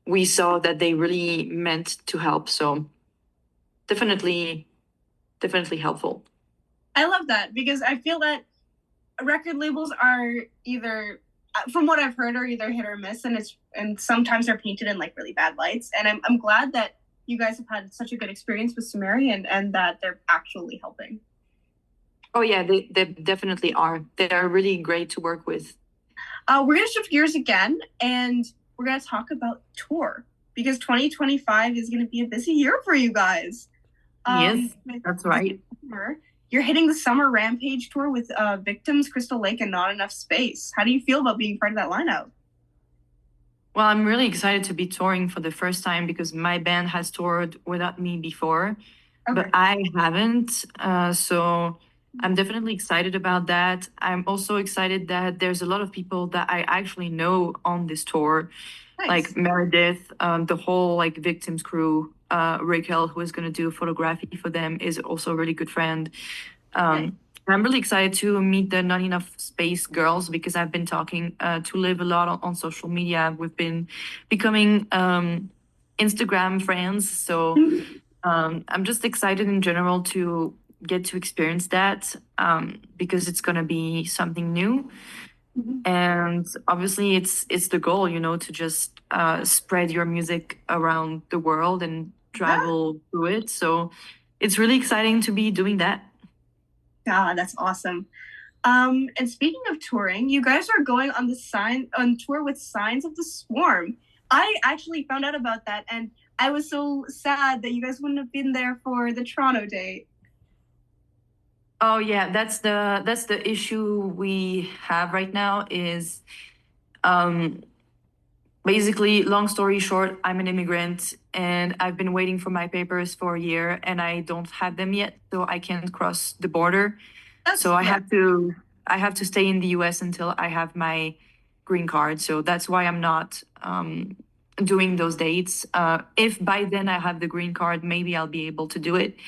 S2: we saw that they really meant to help. So definitely, definitely helpful.
S1: I love that, because I feel that record labels are either, from what I've heard, are either hit or miss, and sometimes they're painted in like really bad lights. And I'm glad that you guys have had such a good experience with Sumerian and that they're actually helping.
S2: Oh yeah, they definitely are. They are really great to work with.
S1: We're gonna shift gears again, and we're gonna talk about tour, because 2025 is gonna be a busy year for you guys.
S2: Yes, that's right.
S1: You're hitting the Summer Rampage tour with Victims, Crystal Lake, and Not Enough Space. How do you feel about being part of that lineup?
S2: Well, I'm really excited to be touring for the first time, because my band has toured without me before, but I haven't. So I'm definitely excited about that. I'm also excited that there's a lot of people that I actually know on this tour, like Meredith, the whole like Victims crew. Raquel, who is going to do photography for them, is also a really good friend. I'm really excited to meet the Not Enough Space girls, because I've been talking to Liv a lot on social media. We've been becoming Instagram friends. So I'm just excited in general to get to experience that, because it's going to be something new. And obviously it's the goal, you know, to just spread your music around the world and travel through it. So it's really exciting to be doing that.
S1: Yeah, that's awesome. And speaking of touring, you guys are going on tour with Signs of the Swarm. I actually found out about that, and I was so sad that you guys wouldn't have been there for the Toronto date.
S2: Oh yeah, that's the issue we have right now is basically, long story short, I'm an immigrant and I've been waiting for my papers for a year and I don't have them yet, so I can't cross the border. So I have to stay in the US until I have my green card. So that's why I'm not doing those dates. If by then I have the green card, maybe I'll be able to do it.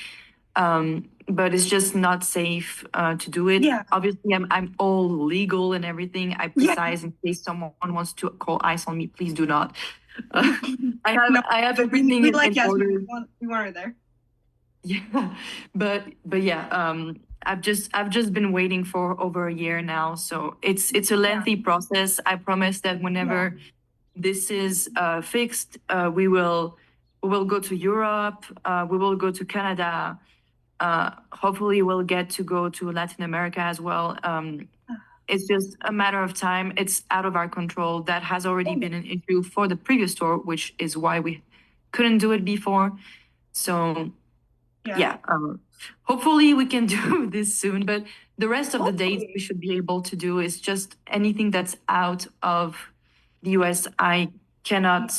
S2: But it's just not safe to do it.
S1: Yeah.
S2: Obviously, I'm all legal and everything. I precise in case someone wants to call ICE on me. Please do not. I have everything
S1: we like
S2: in order.
S1: We want her there.
S2: Yeah, but yeah, I've just been waiting for over a year now, so it's a lengthy process. I promise that whenever this is fixed, we will go to Europe. We will go to Canada. Hopefully we'll get to go to Latin America as well. It's just a matter of time. It's out of our control. That has already been an issue for the previous tour, which is why we couldn't do it before. So yeah, hopefully we can do this soon. But the rest of the dates we should be able to do is just anything that's out of the US. I cannot.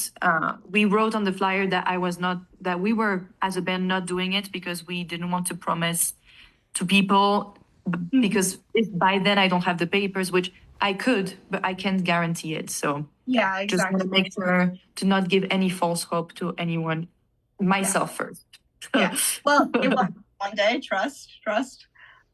S2: We wrote on the flyer that we were as a band not doing it because we didn't want to promise to people, because if by then I don't have the papers, which I could, but I can't guarantee it. So
S1: yeah, exactly.
S2: Just want to make sure to not give any false hope to anyone, myself first.
S1: Yeah. Well, it will one day. Trust.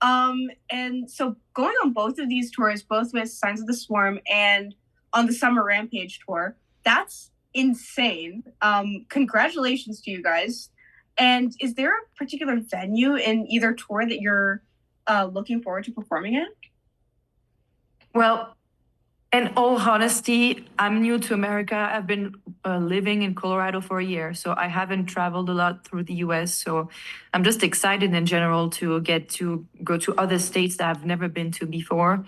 S1: And so going on both of these tours, both with Signs of the Swarm and on the Summer Rampage tour, that's insane. Congratulations to you guys. And is there a particular venue in either tour that you're looking forward to performing at?
S2: Well, in all honesty, I'm new to America. I've been living in Colorado for a year, so I haven't traveled a lot through the US. So I'm just excited in general to get to go to other states that I've never been to before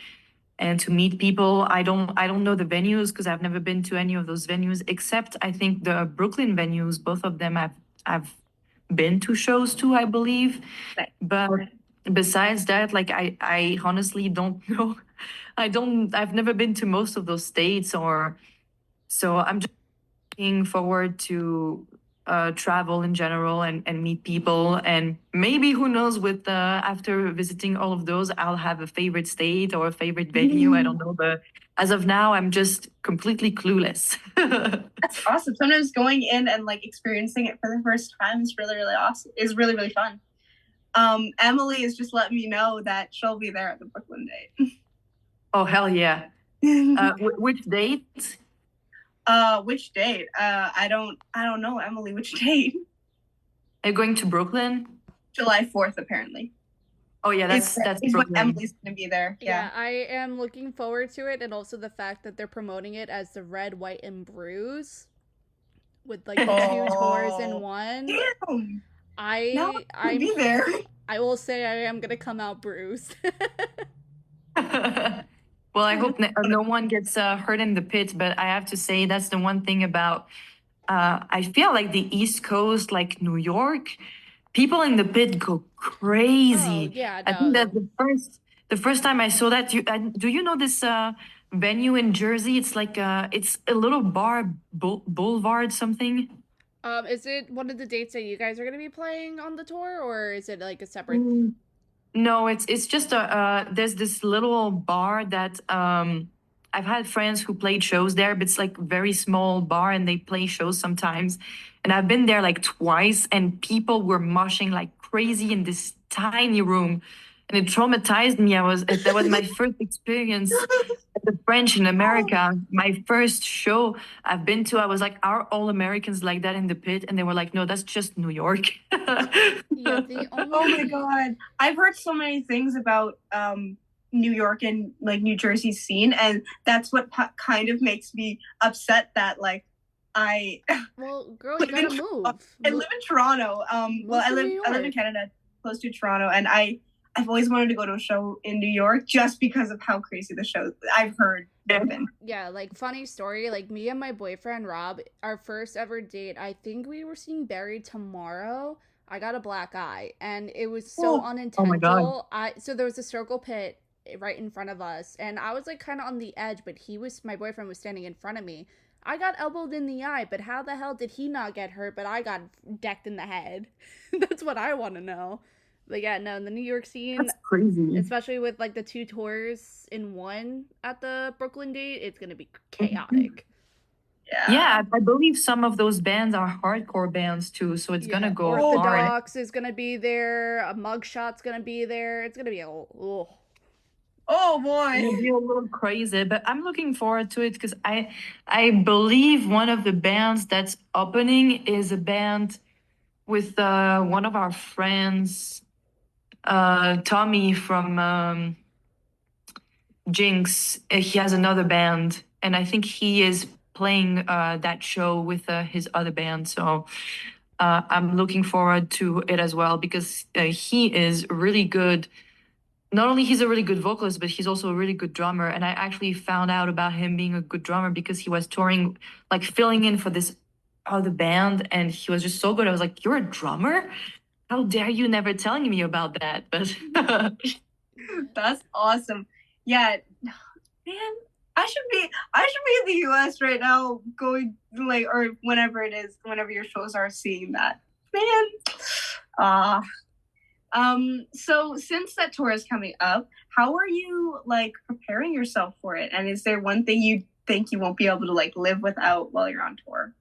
S2: and to meet people. I don't know the venues because I've never been to any of those venues, except I think the Brooklyn venues, both of them I've been to shows to, I believe. But besides that, like I honestly don't know. I've never been to most of those states, or so I'm just looking forward to travel in general and meet people, and maybe who knows, with after visiting all of those, I'll have a favorite state or a favorite venue. I don't know, but as of now, I'm just completely clueless.
S1: That's awesome. Sometimes going in and like experiencing it for the first time is really, really awesome. Is really, really fun. Emily is just letting me know that she'll be there at the Brooklyn date.
S2: Oh hell yeah! Which date?
S1: Which date? I don't know, Emily. Which date?
S2: Are you going to Brooklyn?
S1: July 4th, apparently.
S2: Oh yeah, that's
S1: is when
S2: Brooklyn.
S1: Emily's gonna be there. Yeah.
S3: I am looking forward to it, and also the fact that they're promoting it as the Red, White, and Bruise with like the two tours in one.
S1: Damn.
S3: I'm
S1: be there.
S3: I will say I am gonna come out bruised.
S2: Well, I hope no one gets hurt in the pit, but I have to say that's the one thing about. I feel like the East Coast, like New York, people in the pit go crazy.
S3: Oh, yeah,
S2: I think that the first time I saw that, do you know this venue in Jersey? It's like it's a little bar, boulevard something.
S3: Is it one of the dates that you guys are gonna be playing on the tour, or is it like a separate?
S2: No, it's just there's this little bar that I've had friends who played shows there, but it's like very small bar and they play shows sometimes. And I've been there like twice and people were moshing like crazy in this tiny room. And it traumatized me. That was my first experience at the French in America. My first show I've been to, I was like, are all Americans like that in the pit? And they were like, no, that's just New York.
S3: Yeah,
S1: Oh my God. I've heard so many things about New York and like New Jersey scene, and that's what kind of makes me upset that like
S3: well, girl, you gotta move.
S1: I live in Toronto. Well, I live in Canada, close to Toronto, and I've always wanted to go to a show in New York just because of how crazy the show I've heard they've been.
S3: Yeah, like funny story, like me and my boyfriend Rob, our first ever date, I think we were seeing Buried Tomorrow. I got a black eye, and it was so unintentional.
S2: Oh my God.
S3: So there was a circle pit right in front of us, and I was like kind of on the edge, but my boyfriend was standing in front of me. I got elbowed in the eye, but how the hell did he not get hurt, but I got decked in the head? That's what I want to know. But yeah, no, the New York scene,
S2: that's crazy.
S3: Especially with like the two tours in one at the Brooklyn date, it's gonna be chaotic.
S2: Yeah, I believe some of those bands are hardcore bands too, so it's gonna go hard.
S3: Orthodox is gonna be there. A Mugshot's gonna be there. It's gonna be
S1: oh boy,
S2: it'll be a little crazy, but I'm looking forward to it because I believe one of the bands that's opening is a band with one of our friends, Tommy from Jinx. He has another band, and I think he is playing that show with his other band. So I'm looking forward to it as well because he is really good. Not only he's a really good vocalist, but he's also a really good drummer. And I actually found out about him being a good drummer because he was touring, like filling in for this other band, and he was just so good. I was like, "You're a drummer? How dare you never telling me about that?" But
S1: that's awesome. Yeah, man, I should be in the US right now, going like, or whenever your shows are, seeing that. Man. So since that tour is coming up, how are you like preparing yourself for it? And is there one thing you think you won't be able to like live without while you're on tour?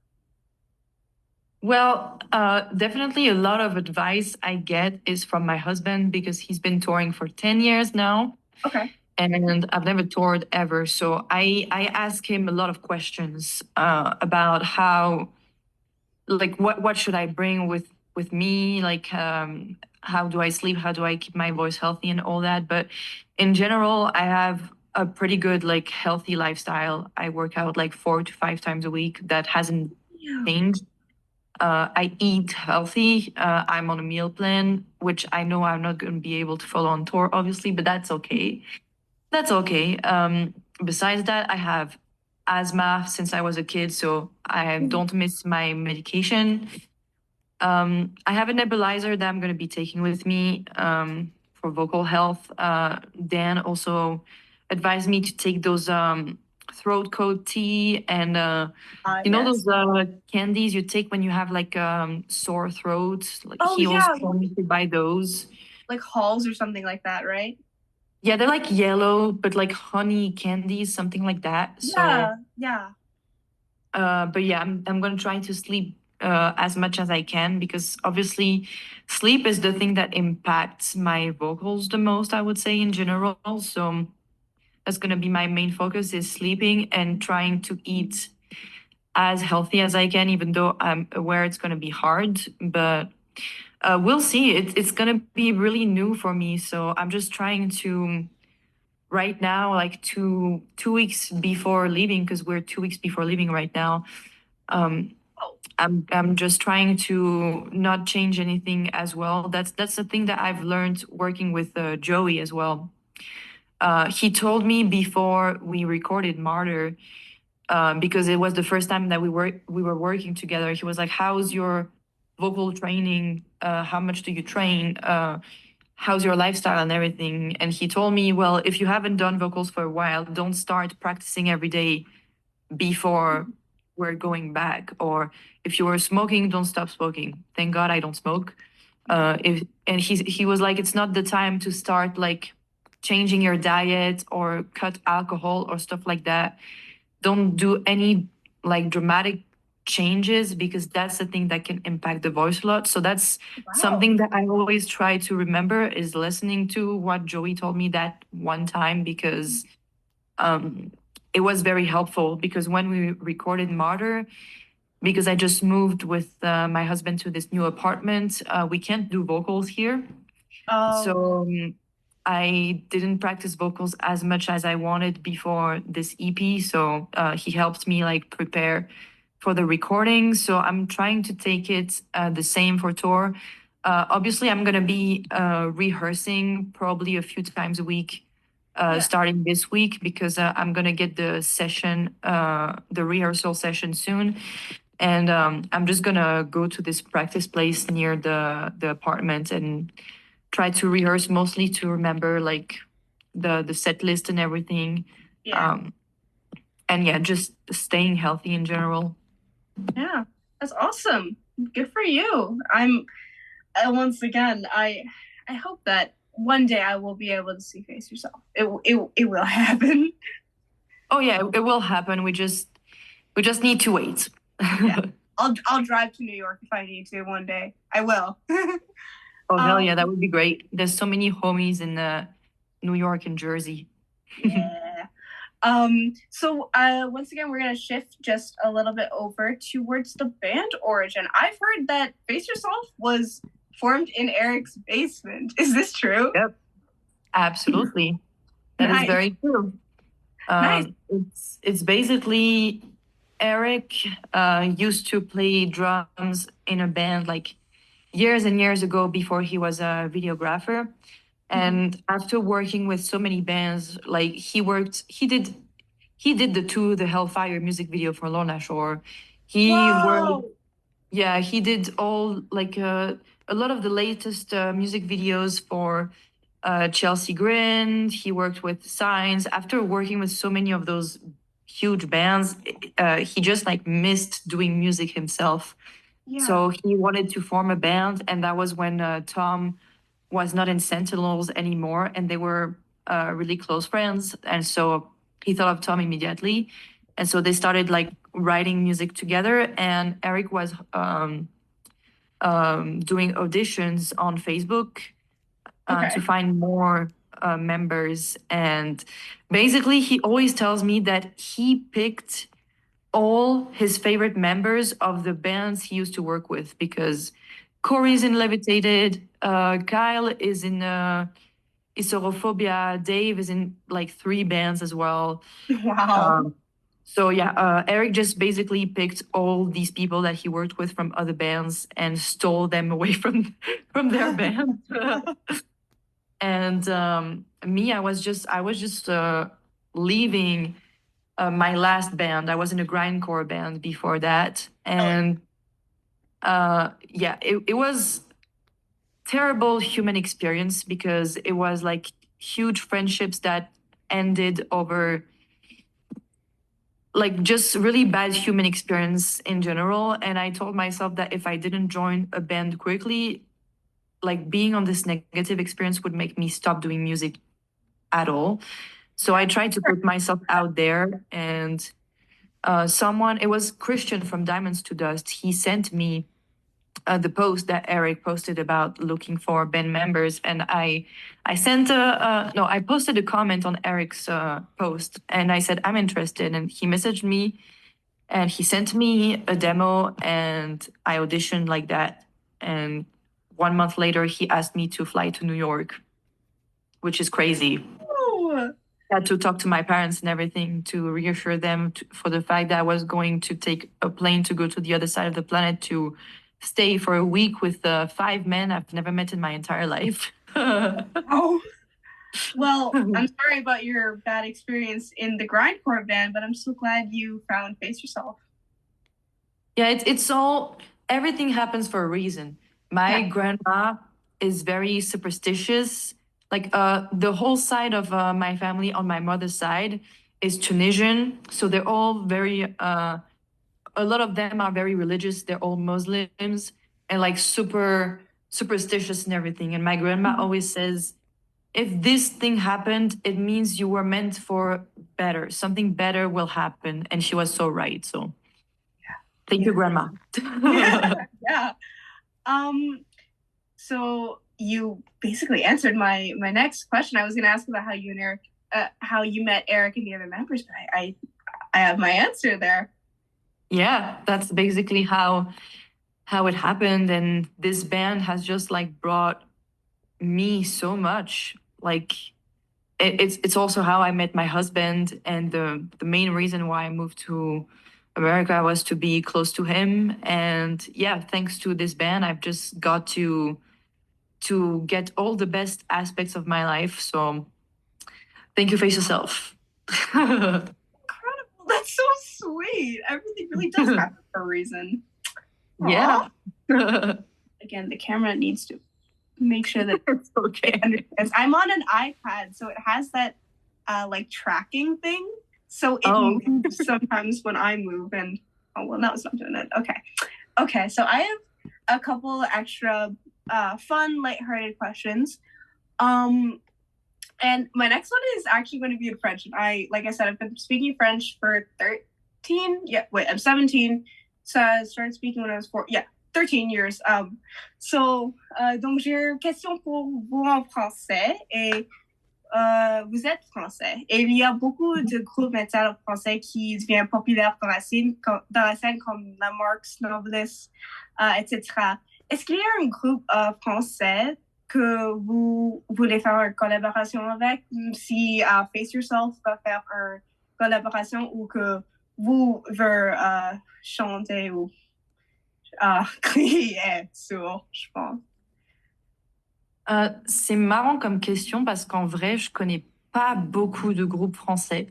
S2: Well, definitely a lot of advice I get is from my husband because he's been touring for 10 years now.
S1: Okay.
S2: And I've never toured ever. So I ask him a lot of questions about how, like, what should I bring with me? Like, how do I sleep? How do I keep my voice healthy and all that? But in general, I have a pretty good, like, healthy lifestyle. I work out like 4 to 5 times a week. That hasn't changed. I eat healthy. I'm on a meal plan, which I know I'm not going to be able to follow on tour, obviously, but that's okay. That's okay. Besides that, I have asthma since I was a kid, so I don't miss my medication. I have a nebulizer that I'm going to be taking with me for for vocal health. Dan also advised me to take those throat coat tea and you know
S1: Yes.
S2: those candies you take when you have like sore throat. Like
S1: Oh
S2: he also
S1: yeah,
S2: told me to buy those.
S1: like halls or something like that, right?
S2: Yeah, they're like yellow, but like honey candies, something like that. So,
S1: Yeah.
S2: but yeah, I'm gonna try to sleep as much as I can because obviously, sleep is the thing that impacts my vocals the most. I would say in general. So that's gonna be my main focus is sleeping and trying to eat as healthy as I can, even though I'm aware it's gonna be hard. But we'll see. It's gonna be really new for me, so I'm just trying to right now, like two weeks before leaving, because we're 2 weeks before leaving right now. Um,
S1: Oh,
S2: I'm just trying to not change anything as well. That's the thing that I've learned working with Joey as well. He told me before we recorded Martyr, because it was the first time that we were working together. He was like, "How's your vocal training? How much do you train? How's your lifestyle and everything?" And he told me, "Well, if you haven't done vocals for a while, don't start practicing every day before we're going back. Or if you were smoking, don't stop smoking. Thank God I don't smoke." If and he was like, "It's not the time to start like changing your diet or cut alcohol or stuff like that. Don't do any like dramatic changes because that's the thing that can impact the voice a lot." So that's
S1: wow.
S2: something that I always try to remember is listening to what Joey told me that one time because um, it was very helpful because when we recorded Martyr, because I just moved with my husband to this new apartment, we can't do vocals here.
S1: Oh,
S2: So I didn't practice vocals as much as I wanted before this EP. So he helped me like prepare for the recording. So I'm trying to take it the same for tour. Obviously, I'm gonna be rehearsing probably a few times a week,
S1: yeah.
S2: starting this week because I'm gonna get the session, the rehearsal session soon, and I'm just gonna go to this practice place near the apartment and try to rehearse mostly to remember like the set list and everything.
S1: Yeah.
S2: Um, and yeah, just staying healthy in general.
S1: Yeah. That's awesome. Good for you. Once again, I hope that one day I will be able to see Face Yourself. It will happen.
S2: Oh yeah, it will happen. We just need to wait.
S1: Yeah. I'll drive to New York if I need to one day. I will.
S2: Oh hell
S1: um
S2: yeah, that would be great. There's so many homies in New York and Jersey.
S1: yeah. So once again we're gonna shift just a little bit over towards the band origin. I've heard that Face Yourself was formed in Eric's basement. Is this true?
S2: Yep, absolutely. That is
S1: Nice.
S2: very true.
S1: Nice.
S2: It's basically Eric used to play drums in a band like years and years ago before he was a videographer. And after working with so many bands, like he did the Hellfire music video for Lorna Shore. He worked,
S1: Whoa.
S2: yeah, he did all like a lot of the latest music videos for Chelsea Grin. He worked with Signs. After working with so many of those huge bands, he just like missed doing music himself.
S1: Yeah.
S2: So he wanted to form a band, and that was when Tom was not in Sentinels anymore, and they were really close friends. And so he thought of Tom immediately, and so they started like writing music together. And Eric was doing auditions on Facebook
S1: Okay.
S2: to find more members. And basically, he always tells me that he picked all his favorite members of the bands he used to work with because Corey's in Levitated, Kyle is in Isorophobia, Dave is in like 3 bands as well.
S1: Wow.
S2: So yeah, Eric just basically picked all these people that he worked with from other bands and stole them away from their band. And me, I was just leaving my last band. I was in a grindcore band before that, and yeah, it was terrible human experience because it was like huge friendships that ended over like just really bad human experience in general. And I told myself that if I didn't join a band quickly, like being on this negative experience would make me stop doing music at all. So I tried to put myself out there, and someone, it was Christian from Diamonds to Dust, he sent me the post that Eric posted about looking for band members, and I sent no, I posted a comment on Eric's post, and I said I'm interested, and he messaged me, and he sent me a demo, and I auditioned like that, and 1 month later he asked me to fly to New York, which is crazy.
S1: Oh.
S2: I had to talk to my parents and everything to reassure them for the fact that I was going to take a plane to go to the other side of the planet to stay for a week with 5 men I've never met in my entire life.
S1: Oh. Well, I'm sorry about your bad experience in the grindcore band, but I'm so glad you found Face Yourself.
S2: Yeah, it's all, everything happens for a reason. My grandma is very superstitious. Like the whole side of my family on my mother's side is Tunisian, so they're all very a lot of them are very religious. They're all Muslims and like super superstitious and everything. And my grandma always says, if this thing happened, it means you were meant for better. Something better will happen. And she was so right. So thank you, Grandma.
S1: Yeah. So you basically answered my next question. I was going to ask about how you and Eric, how you met Eric and the other members, but I have my answer there.
S2: Yeah, that's basically how it happened. And this band has just like brought me so much. Like it's also how I met my husband, and the main reason why I moved to America was to be close to him. And yeah, thanks to this band, I've just got to get all the best aspects of my life. So thank you, Face Yourself.
S1: Incredible. That's so sweet. Everything really does happen for a reason.
S2: Yeah.
S1: Again, the camera needs to make sure that
S2: it's okay.
S1: I'm on an iPad, so it has that like tracking thing. So it moves sometimes when I move, and now it's not doing it. Okay. So I have a couple extra fun, lighthearted questions. And my next one is actually going to be in French. And like I said, I've been speaking French for 13. Yeah, wait, I'm 17. So I started speaking when I was 4. Yeah, 13 years. Donc j'ai une question pour vous en français. Et vous êtes français. Et il y a beaucoup de groupes métal français qui deviennent populaires dans la scène comme la Marx, Novelist, etc. Est-ce qu'il y a un groupe français que vous voulez faire une collaboration avec, si Face Yourself va faire une collaboration, ou que vous voulez chanter ou crier sur, je pense?
S2: C'est marrant comme question parce qu'en vrai, je connais pas beaucoup de groupes français.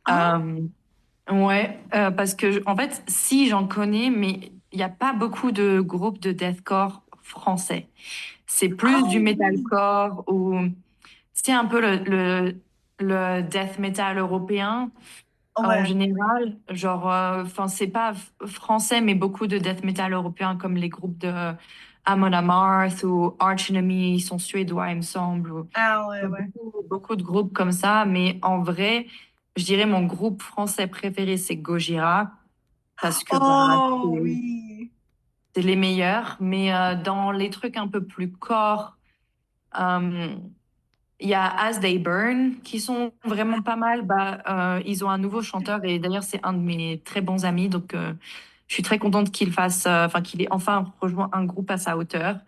S2: Ouais, parce que en fait, si j'en connais, mais il n'y a pas beaucoup de groupes de deathcore français. C'est plus du metalcore, ou c'est un peu le death metal européen en général. Genre, enfin, c'est pas français, mais beaucoup de death metal européen comme les groupes de Amon Amarth ou Arch Enemy, ils sont suédois, il me semble. Beaucoup de groupes comme ça, mais en vrai, je dirais mon groupe français préféré, c'est Gojira, parce que c'est les meilleurs. Mais dans les trucs un peu plus core, il y a As They Burn qui sont vraiment pas mal. Ils ont un nouveau chanteur, et d'ailleurs c'est un de mes très bons amis, donc je suis très contente qu'il ait enfin rejoint un groupe à sa hauteur.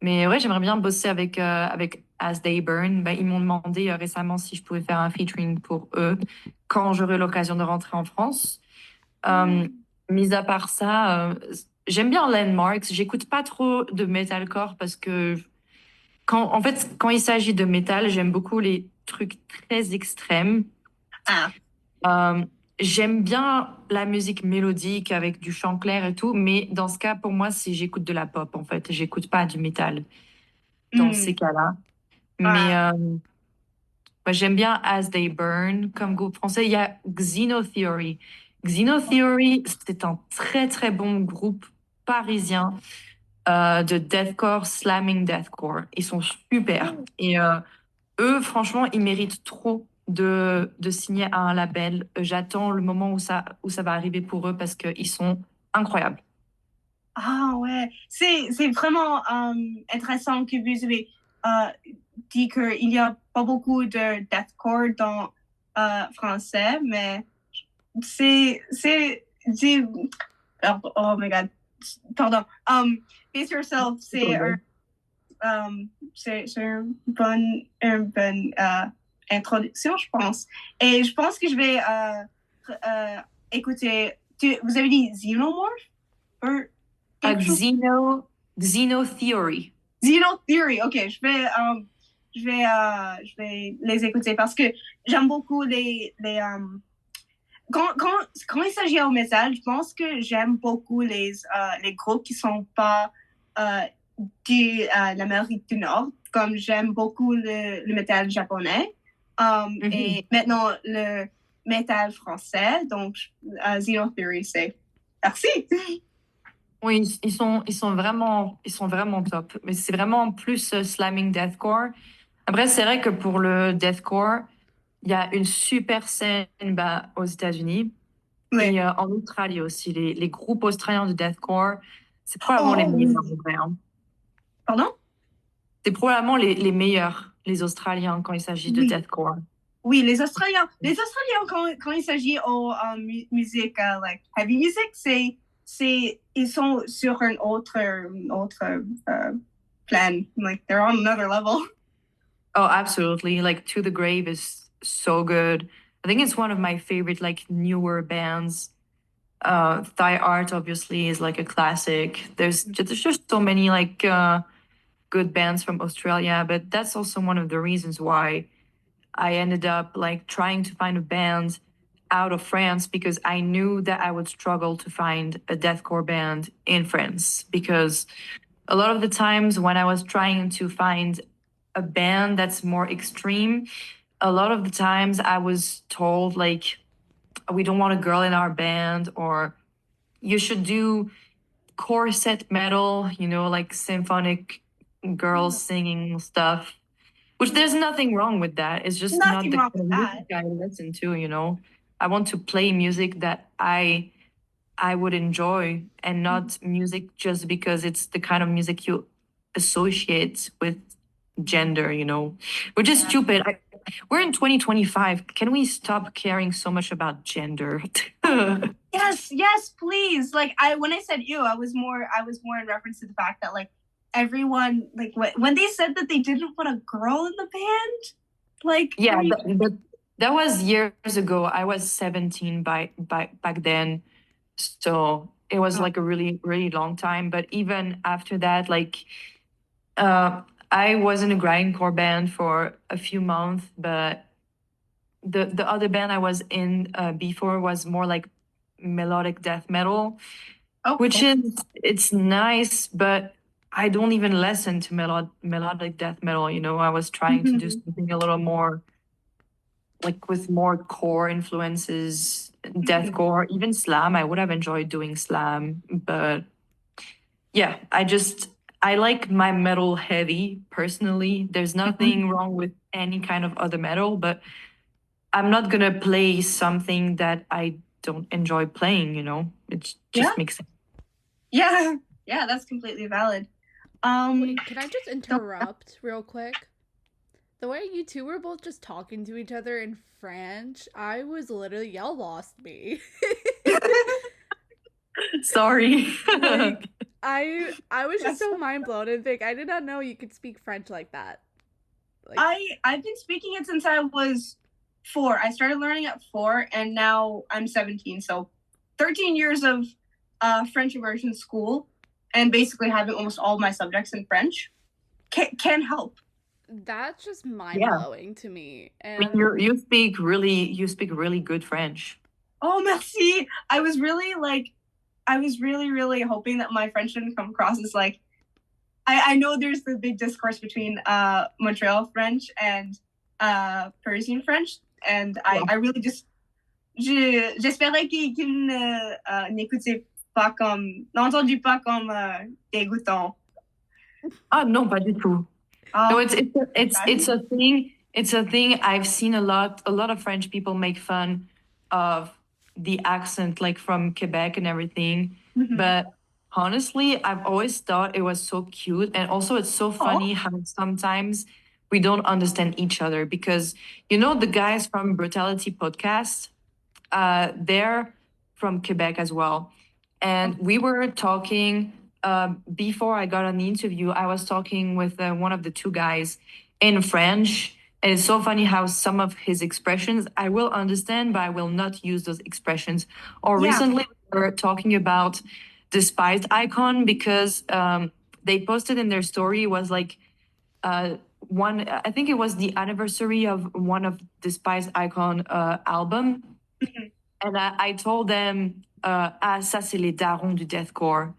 S2: Mais ouais, j'aimerais bien bosser avec As They Burn. Ils m'ont demandé récemment si je pouvais faire un featuring pour eux quand j'aurai l'occasion de rentrer en France. Mis à part ça, j'aime bien Landmarks. J'écoute pas trop de metalcore parce que quand il s'agit de métal, j'aime beaucoup les trucs très extrêmes. J'aime bien la musique mélodique avec du chant clair et tout, mais dans ce cas, pour moi, j'écoute de la pop, en fait. J'écoute pas du métal. dans ces cas-là. Mais moi, j'aime bien As They Burn comme groupe français. Il y a Xenotheory. Xenotheory, c'est un très très bon groupe parisien de deathcore, slamming deathcore. Ils sont super. Et eux, franchement, ils méritent trop de signer à un label. J'attends le moment où ça va arriver pour eux parce qu'ils sont incroyables.
S1: Ah ouais, c'est vraiment intéressant que vous avez dit qu'il n'y a pas beaucoup de deathcore dans français, mais oh my god, pardon. Face Yourself, c'est une bonne introduction, je pense. Et je pense que je vais écouter. Vous avez dit Xenomorph?
S2: Xenotheory.
S1: Xenotheory, ok, je vais les écouter parce que j'aime beaucoup quand il s'agit au métal, je pense que j'aime beaucoup les groupes qui sont pas de l'Amérique du Nord, comme j'aime beaucoup le métal japonais et maintenant le métal français, donc Xenotheory, c'est merci.
S2: Oui, ils sont vraiment top. Mais c'est vraiment plus slamming deathcore. Après, c'est vrai que pour le deathcore, il y a une super scène aux États-Unis et en Australie aussi. Les groupes australiens de deathcore, c'est probablement les meilleurs en vrai. Hein.
S1: Pardon?
S2: C'est probablement les meilleurs, les Australiens, quand il s'agit de deathcore.
S1: Oui, les Australiens quand il s'agit de musique, like heavy music, ils sont sur un autre plan. Like they're on another level.
S2: Oh, absolutely. Like To the Grave is so good. I think it's one of my favorite like newer bands. Thigh Art obviously is like a classic. There's just so many like good bands from Australia, but that's also one of the reasons why I ended up like trying to find a band out of France because I knew that I would struggle to find a deathcore band in France because a lot of the times when I was trying to find a band that's more extreme, a lot of the times I was told like we don't want a girl in our band or you should do corset metal, you know, like symphonic girls singing stuff. Which there's nothing wrong with that. It's just not the kind of music I listen to, you know. I want to play music that I would enjoy and not music just because it's the kind of music you associate with gender, you know. Which is stupid. We're in 2025. Can we stop caring so much about gender?
S1: Yes, please. Like when I said you, I was more in reference to the fact that like everyone like when they said that they didn't want a girl in the band, like
S2: yeah, but that was years ago. I was 17 back then, so it was like a really long time. But even after that, like I was in a grindcore band for a few months, but the other band I was in before was more like melodic death metal, which is it's nice, but I don't even listen to melodic death metal. You know, I was trying to do something a little more like with more core influences, deathcore, even slam. I would have enjoyed doing slam, but yeah, I like my metal heavy personally. There's nothing wrong with any kind of other metal, but I'm not gonna play something that I don't enjoy playing, you know? It just makes sense.
S1: Yeah, that's completely valid.
S3: Wait, can I just interrupt real quick? The way you two were both just talking to each other in French, I was literally, y'all lost me.
S2: Sorry.
S3: Like, I was just so mind blown and think I did not know you could speak French like that.
S1: Like, I've been speaking it since I was 4. I started learning at 4 and now I'm 17, so 13 years of French immersion school and basically having almost all of my subjects in French can help.
S3: That's just mind-blowing to me. And
S2: I mean, you speak really good French.
S1: Oh, merci. I was really hoping that my French didn't come across as like I know there's the big discourse between Montreal French and Parisian French, and I really just j'espérais qu'il n'écoutait pas comme n'entendu pas comme dégoûtant.
S2: Ah non, pas du tout. No, it's a thing. It's a thing I've seen a lot. A lot of French people make fun of the accent, like from Quebec and everything.
S1: Mhm.
S2: But honestly, I've always thought it was so cute, and also it's so funny how sometimes we don't understand each other because you know the guys from Brutality Podcast, they're from Quebec as well, and we were talking. Before I got on the interview, I was talking with one of the two guys in French. And it's so funny how some of his expressions I will understand, but I will not use those expressions. Or recently, we were talking about Despised Icon because they posted in their story was like one, I think it was the anniversary of one of Despised Icon album. And I told them, ah, ça c'est les darons du deathcore.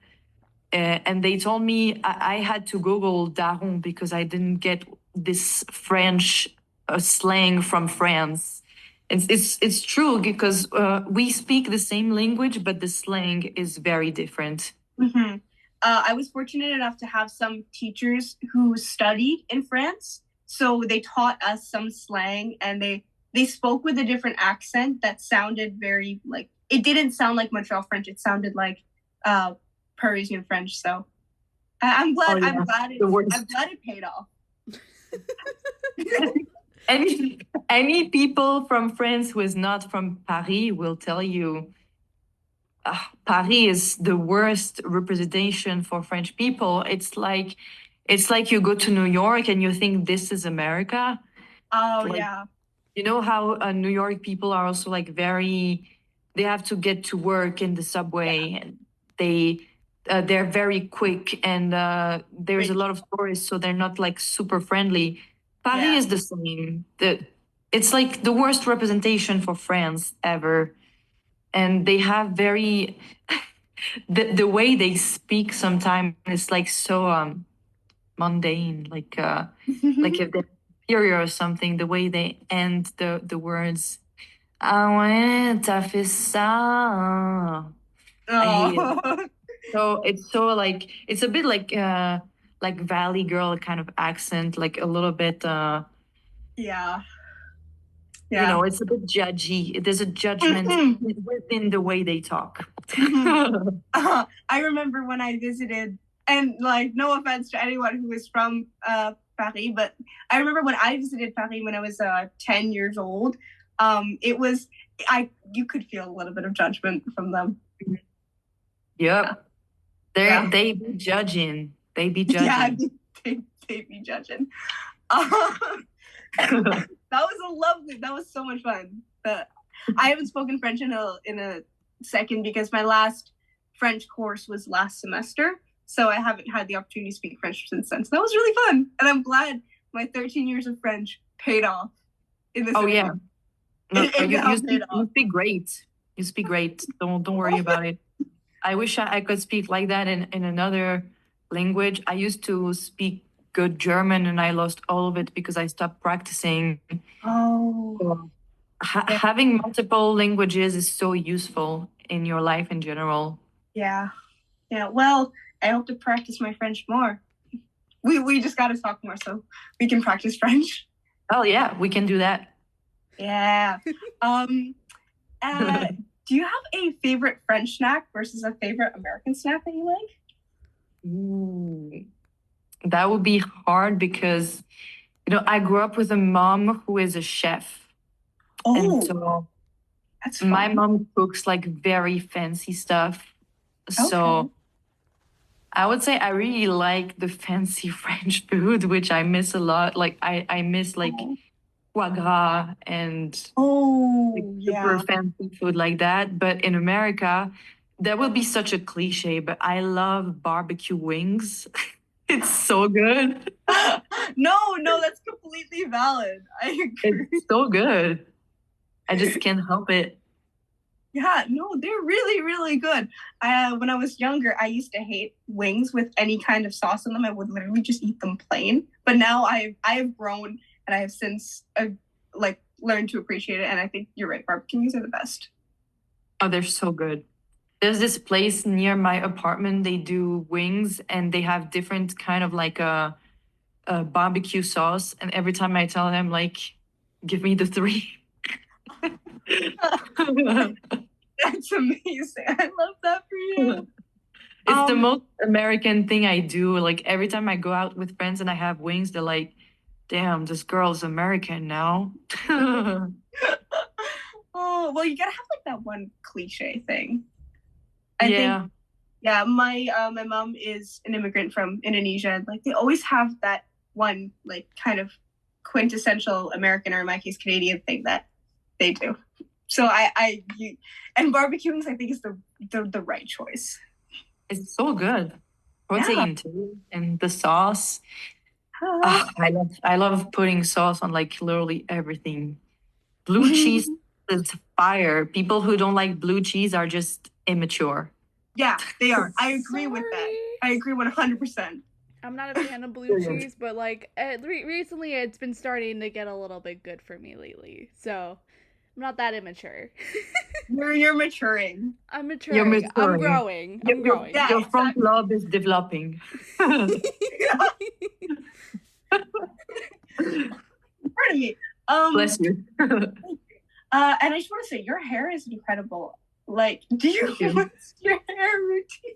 S2: And they told me I had to Google daron because I didn't get this French slang from France. It's true because we speak the same language, but the slang is very different.
S1: Mm-hmm. I was fortunate enough to have some teachers who studied in France, so they taught us some slang, and they spoke with a different accent that sounded very like it didn't sound like Montreal French. It sounded like Parisian French. So I'm glad. I'm glad it paid off.
S2: Any people from France who is not from Paris will tell you Paris is the worst representation for French people. It's like you go to New York and you think this is America.
S1: Oh,
S2: like,
S1: yeah.
S2: You know how New York people are also like they have to get to work in the subway, and they're very quick, and there's a lot of tourists, so they're not like super friendly. Paris is the same. It's like the worst representation for France ever. And they have very the way they speak sometimes is like so mundane, like if they're superior or something, the way they end the words. Ah ouais, t'as fait ça. I hate it. So it's so like it's a bit like Valley Girl kind of accent, like a little bit
S1: yeah.
S2: You know, it's a bit judgy. There's a judgment within the way they talk.
S1: I remember when I visited, and like, no offense to anyone who is from Paris, but I remember when I visited Paris when I was 10 years old. You could feel a little bit of judgment from them.
S2: Yep. They be judging. They be judging.
S1: Yeah, they be judging. That was so much fun. I haven't spoken French in a second because my last French course was last semester, so I haven't had the opportunity to speak French since then. So that was really fun, and I'm glad my 13 years of French paid off in this.
S2: Oh yeah, no, you speak great. You speak great. Don't worry about it. I wish I could speak like that in another language. I used to speak good German, and I lost all of it because I stopped practicing.
S1: Oh.
S2: So, having multiple languages is so useful in your life in general.
S1: Yeah. Well, I hope to practice my French more. We just got to talk more so we can practice French.
S2: Oh yeah, we can do that.
S1: Yeah. Do you have a favorite French snack versus a favorite American snack that you like?
S2: Ooh. That would be hard because, I grew up with a mom who is a chef.
S1: Oh,
S2: and so
S1: that's fun.
S2: My mom cooks like very fancy stuff. Okay. So I would say I really like the fancy French food, which I miss a lot. Like I miss like foie gras and super fancy food like that. But in America, that would be such a cliche, but I love barbecue wings. It's so good.
S1: No, that's completely valid. I agree.
S2: It's so good. I just can't help it.
S1: Yeah, no, they're really, really good. When I was younger, I used to hate wings with any kind of sauce in them. I would literally just eat them plain. But now I have grown and I have since like learned to appreciate it. And I think you're right, barbecue wings are the best.
S2: Oh, they're so good. There's this place near my apartment. They do wings and they have different kind of like a barbecue sauce. And every time I tell them like, give me the three.
S1: That's amazing. I love that for you.
S2: It's the most American thing I do. Like every time I go out with friends and I have wings, they're like, damn, this girl's American now.
S1: Oh, well, you gotta have like that one cliche thing.
S2: Yeah.
S1: Yeah, my mom is an immigrant from Indonesia, and like they always have that one like kind of quintessential American, or in my case Canadian thing that they do. So and barbecuing I think is the right choice.
S2: It's so good. Protein too, and the sauce. I love putting sauce on like literally everything. Blue cheese is fire. People who don't like blue cheese are just immature.
S1: Yeah, they are. I agree with that. I agree 100%.
S3: I'm not a fan of blue cheese, but like recently it's been starting to get a little bit good for me lately. So I'm not that immature.
S1: You're maturing.
S3: I'm maturing.
S2: You're maturing.
S3: I'm growing. I'm growing.
S2: Yeah, your front lobe is developing.
S1: Pardon me.
S2: Bless you.
S1: And I just want to say, your hair is incredible. Like, what's your hair routine?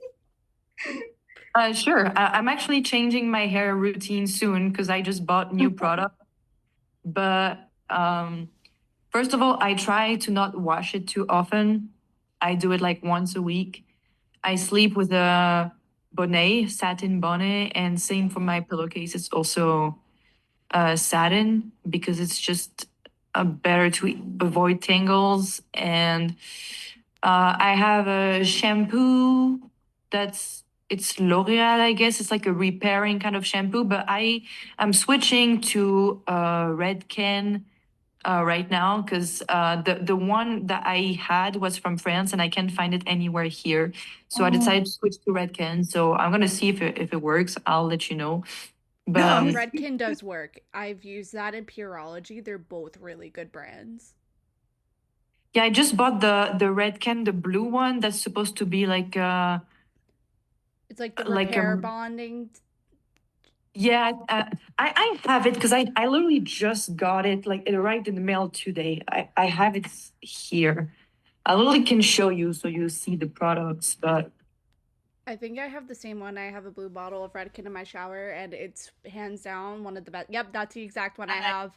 S2: Sure. I'm actually changing my hair routine soon because I just bought new product. But first of all, I try to not wash it too often. I do it like once a week. I sleep with a bonnet, satin bonnet, and same for my pillowcase. It's also satin because it's just better to avoid tangles. And I have a shampoo it's L'Oreal, I guess. It's like a repairing kind of shampoo, but I'm switching to Red Can right now because the one that I had was from France and I can't find it anywhere here. So I decided to switch to Red Can. So I'm gonna see if it works. I'll let you know. But
S3: Redken does work. I've used that in Pureology. They're both really good brands.
S2: yeah, I just bought the Red Can, the blue one that's supposed to be like
S3: it's like the repair bonding.
S2: Yeah, I have it because I literally just got it. Like it arrived in the mail today. I have it here. I literally can show you so you see the products, but
S3: I think I have the same one. I have a blue bottle of Redken in my shower, and it's hands down one of the best. Yep, that's the exact one I have.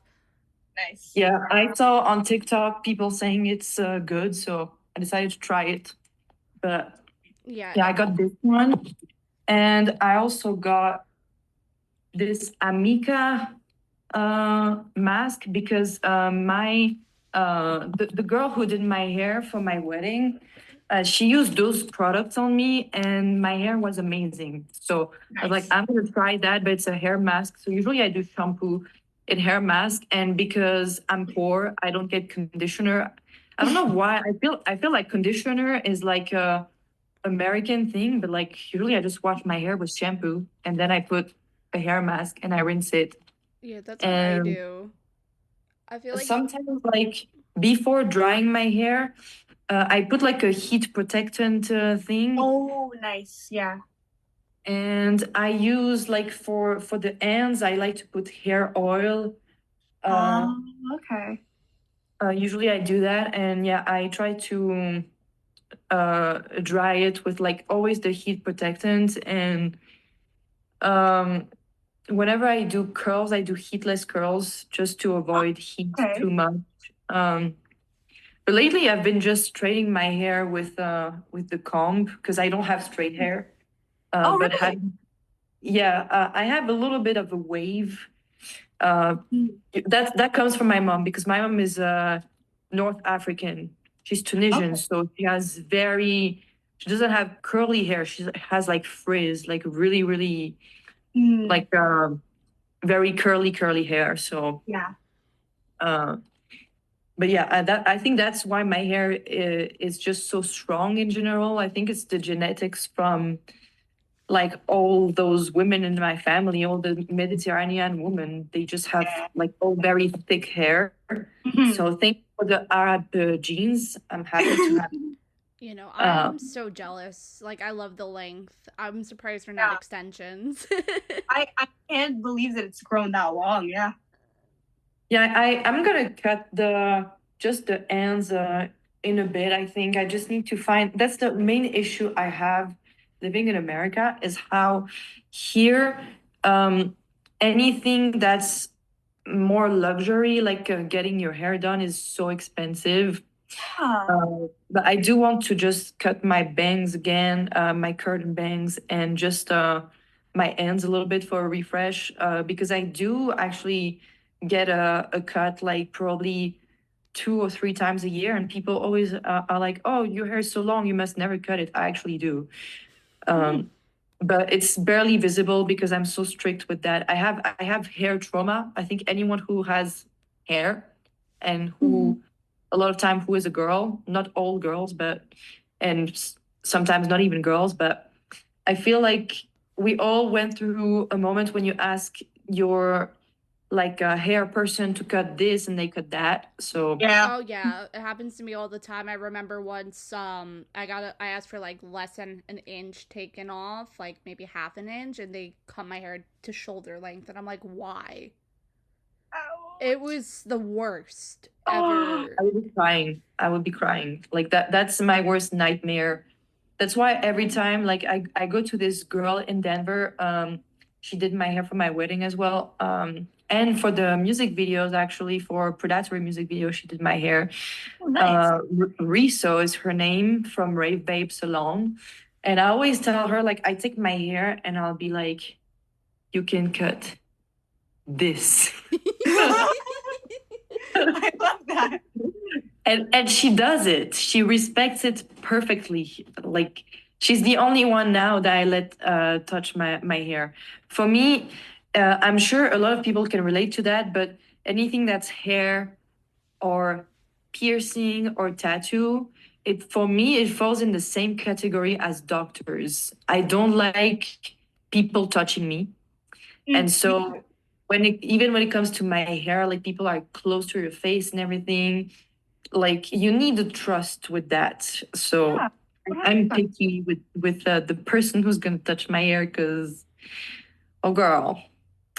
S1: Nice.
S2: Yeah, I saw on TikTok people saying it's good, so I decided to try it. But yeah, I got this one, and I also got this Amica mask because the girl who did my hair for my wedding, she used those products on me and my hair was amazing. So I was like, I'm gonna try that, but it's a hair mask. So usually I do shampoo and hair mask, and because I'm poor, I don't get conditioner. I don't know why. I feel like conditioner is like a American thing, but like usually I just wash my hair with shampoo and then I put a hair mask and I rinse it.
S3: Yeah, that's what I do. I feel like
S2: sometimes like before drying my hair, I put like a heat protectant thing.
S1: Oh, nice. Yeah.
S2: And I use like for the ends, I like to put hair oil.
S1: Okay.
S2: Usually I do that, and yeah, I try to dry it with like always the heat protectant. And whenever I do curls, I do heatless curls just to avoid heat too much. But lately I've been just straightening my hair with the comb because I don't have straight hair. But
S1: really?
S2: I have a little bit of a wave. That comes from my mom because my mom is North African. She's Tunisian, so she doesn't have curly hair. She has like frizz, like really, really like very curly hair. So
S1: yeah.
S2: But yeah, I think that's why my hair is just so strong in general. I think it's the genetics from like all those women in my family, all the Mediterranean women. They just have like all very thick hair. So thank you for the Arab genes. I'm happy to have.
S3: You know, I'm so jealous. Like, I love the length. I'm surprised for not extensions.
S1: I can't believe that it's grown that long. Yeah.
S2: Yeah, I'm gonna cut just the ends in a bit. I think I just need to find. That's the main issue I have living in America is how here anything that's more luxury, like getting your hair done, is so expensive. But I do want to just cut my bangs again, my curtain bangs, and just my ends a little bit for a refresh, because I do actually get a cut like probably 2 or 3 times a year, and people always are like, "Oh, your hair is so long, you must never cut it." I actually do. But it's barely visible because I'm so strict with that. I have hair trauma. I think anyone who has hair and who a lot of time who is a girl, not all girls, but and sometimes not even girls, but I feel like we all went through a moment when you ask your like a hair person to cut this and they cut that. So
S1: Yeah.
S3: Oh yeah, it happens to me all the time. I remember once I asked for like less than an inch taken off, like maybe half an inch, and they cut my hair to shoulder length, and I'm like, why? It was the worst ever.
S2: I would be crying. I would be crying. Like that's my worst nightmare. That's why every time like I go to this girl in Denver, she did my hair for my wedding as well. And for the music videos, actually, for Predatory music video, she did my hair.
S1: Oh, nice.
S2: Riso is her name from Rave Babe Salon. And I always tell her, like, I take my hair and I'll be like, you can cut this.
S1: I love that.
S2: And she does it. She respects it perfectly. Like she's the only one now that I let touch my hair. For me, I'm sure a lot of people can relate to that, but anything that's hair or piercing or tattoo, it for me it falls in the same category as doctors. I don't like people touching me. And so even when it comes to my hair, like people are close to your face and everything, like you need the trust with that. So
S1: Yeah.
S2: I'm picky with the person who's gonna touch my hair because, oh girl,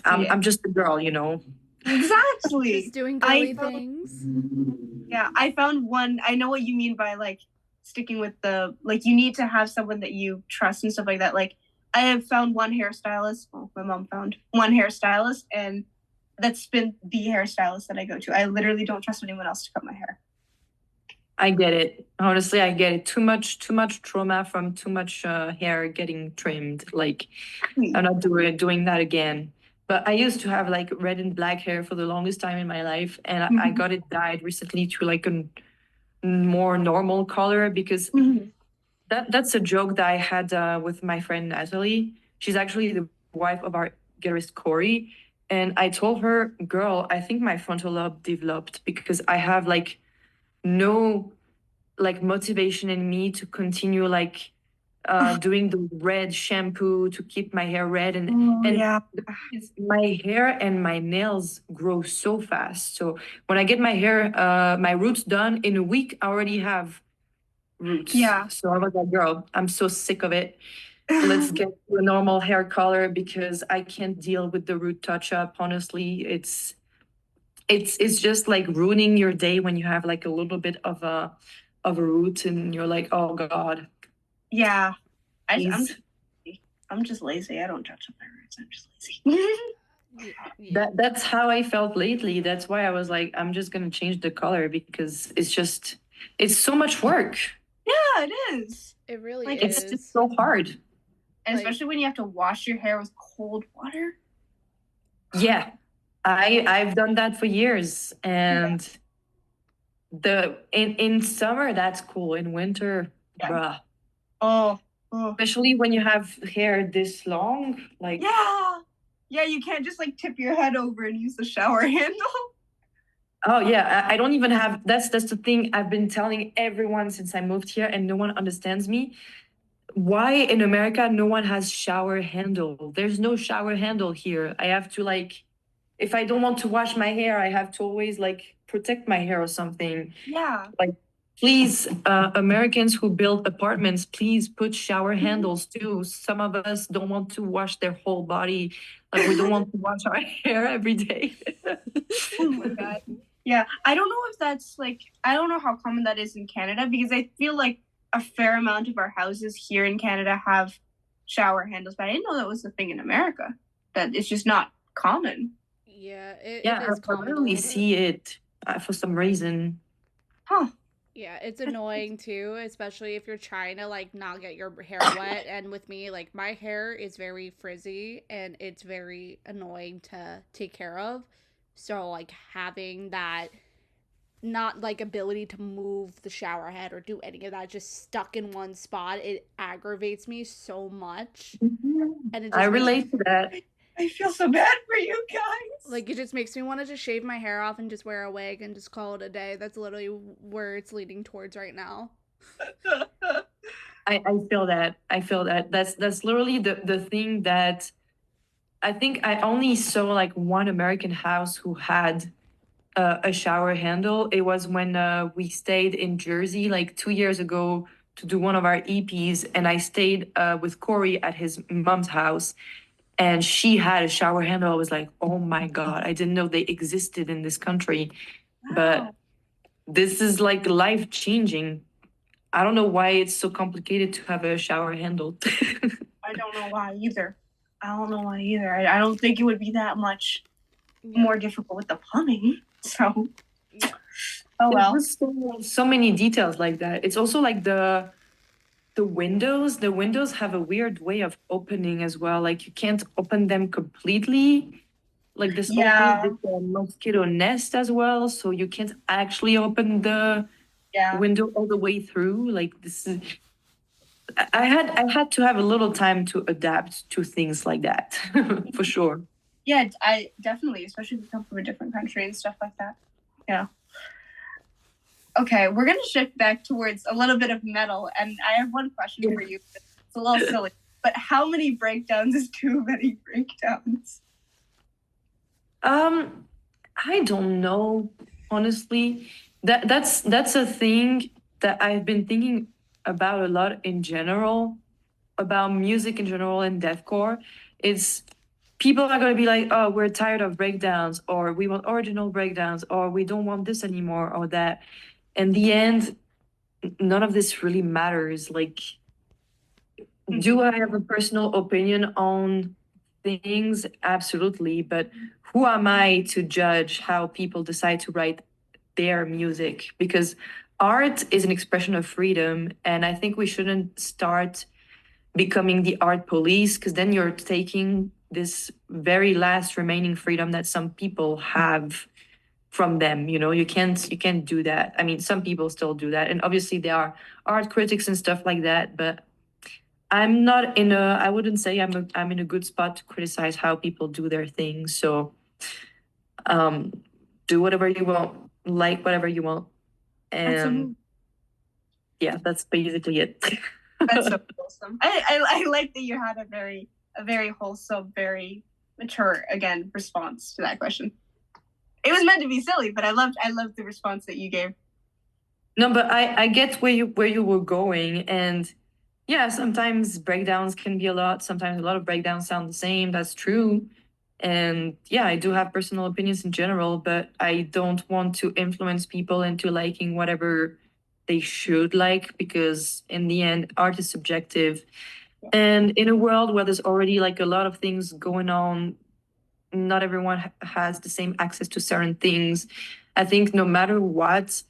S2: I'm just a girl, you know.
S1: Exactly.
S3: Just doing girly things.
S1: Yeah, I found one. I know what you mean by like sticking with the like you need to have someone that you trust and stuff like that. Like I have found one hairstylist. Well, my mom found one hairstylist, and that's been the hairstylist that I go to. I literally don't trust anyone else to cut my hair.
S2: I get it. Honestly, I get it. Too much trauma from too much hair getting trimmed. Like I'm not doing that again. But I used to have like red and black hair for the longest time in my life, and I got it dyed recently to like a more normal color because that's a joke that I had with my friend Natalie. She's actually the wife of our guitarist Corey, and I told her, "Girl, I think my frontal lobe developed because I have like no like motivation in me to continue like doing the red shampoo to keep my hair red and my hair and my nails grow so fast. So when I get my hair my roots done in a week, I already have roots.
S1: Yeah.
S2: So I was like, girl, I'm so sick of it. Let's get to a normal hair color because I can't deal with the root touch up. Honestly, it's just like ruining your day when you have like a little bit of a root and you're like, oh god.
S1: Yeah, I'm just lazy. I don't touch up my roots. I'm just lazy.
S2: That's how I felt lately. That's why I was like, I'm just gonna change the color because it's so much work.
S1: Yeah, it is.
S3: It really
S2: like,
S3: is.
S2: It's just so hard.
S1: And especially when you have to wash your hair with cold water.
S2: Yeah. I've done that for years, and in summer that's cool. In winter, bruh.
S1: Oh.
S2: Especially when you have hair this long, like
S1: yeah, you can't just like tip your head over and use the shower handle.
S2: Oh yeah, I don't even have. That's the thing I've been telling everyone since I moved here, and no one understands me. Why in America no one has shower handle? There's no shower handle here. I have to like, if I don't want to wash my hair, I have to always like protect my hair or something.
S1: Yeah.
S2: Like, please, Americans who build apartments, please put shower handles too. Some of us don't want to wash their whole body. Like, we don't want to wash our hair every day.
S1: Oh my god. Yeah, I don't know if that's like, I don't know how common that is in Canada, because I feel like a fair amount of our houses here in Canada have shower handles, but I didn't know that was the thing in America. That it's just not common.
S3: Yeah, it
S2: Yeah,
S3: is
S2: I
S3: common a
S2: rarely
S3: little bit.
S2: see it for some reason.
S1: Huh.
S3: Yeah, it's annoying too, especially if you're trying to like not get your hair wet. And with me, like my hair is very frizzy and it's very annoying to take care of. So like having that not like ability to move the shower head or do any of that just stuck in one spot, it aggravates me so much. And it
S2: I
S3: just makes
S2: relate to that.
S1: I feel so bad for you guys.
S3: like it just makes me want to just shave my hair off and just wear a wig and just call it a day. That's literally where it's leading towards right now.
S2: I feel that. I feel that. That's literally the thing that I think I only saw like one American house who had a shower handle. It was when we stayed in Jersey like 2 years ago to do one of our EPs, and I stayed with Corey at his mom's house, and she had a shower handle. I was like, oh my god, I didn't know they existed in this country, but
S1: Wow.
S2: this is like life changing. I don't know why it's so complicated to have a shower handle.
S1: I don't know why either. I don't know why either. I don't think it would be that much
S3: Yeah.
S1: more difficult with the plumbing. So,
S3: Yeah.
S1: oh well.
S2: There's so many details like that. It's also like the windows. The windows have a weird way of opening as well. Like you can't open them completely. Like this
S1: Yeah.
S2: opens this mosquito nest as well, so you can't actually open the
S1: Yeah.
S2: window all the way through. Like this is. I had to have a little time to adapt to things like that, for sure.
S1: Yeah, I definitely, especially if you come from a different country and stuff like that. Yeah. Okay, we're gonna shift back towards a little bit of metal, and I have one question for you. It's a little silly, but how many breakdowns is too many breakdowns?
S2: I don't know, honestly. That's a thing that I've been thinking about a lot in general, about music in general and deathcore. It's people are gonna be like, oh, we're tired of breakdowns, or we want original breakdowns, or we don't want this anymore, or that. In the end, none of this really matters. Like, do I have a personal opinion on things? Absolutely. But who am I to judge how people decide to write their music? Because art is an expression of freedom. And I think we shouldn't start becoming the art police, because then you're taking this very last remaining freedom that some people have from them. You can't do that. I mean, some people still do that, and obviously there are art critics and stuff like that, but I'm not in a. I wouldn't say I'm in a good spot to criticize how people do their things. So, um, do whatever you want, like whatever you want,
S1: That's
S2: and yeah, that's basically it.
S1: that's so wholesome. I like that you had a very wholesome, very mature again response to that question. It was meant to be silly, but I loved the response that you gave.
S2: No, but I get where you were going, and yeah, sometimes breakdowns can be a lot. Sometimes a lot of breakdowns sound the same. That's true. And yeah, I do have personal opinions in general, but I don't want to influence people into liking whatever they should like, because in the end, art is subjective. And in a world where there's already like a lot of things going on, not everyone has the same access to certain things. I think no matter what,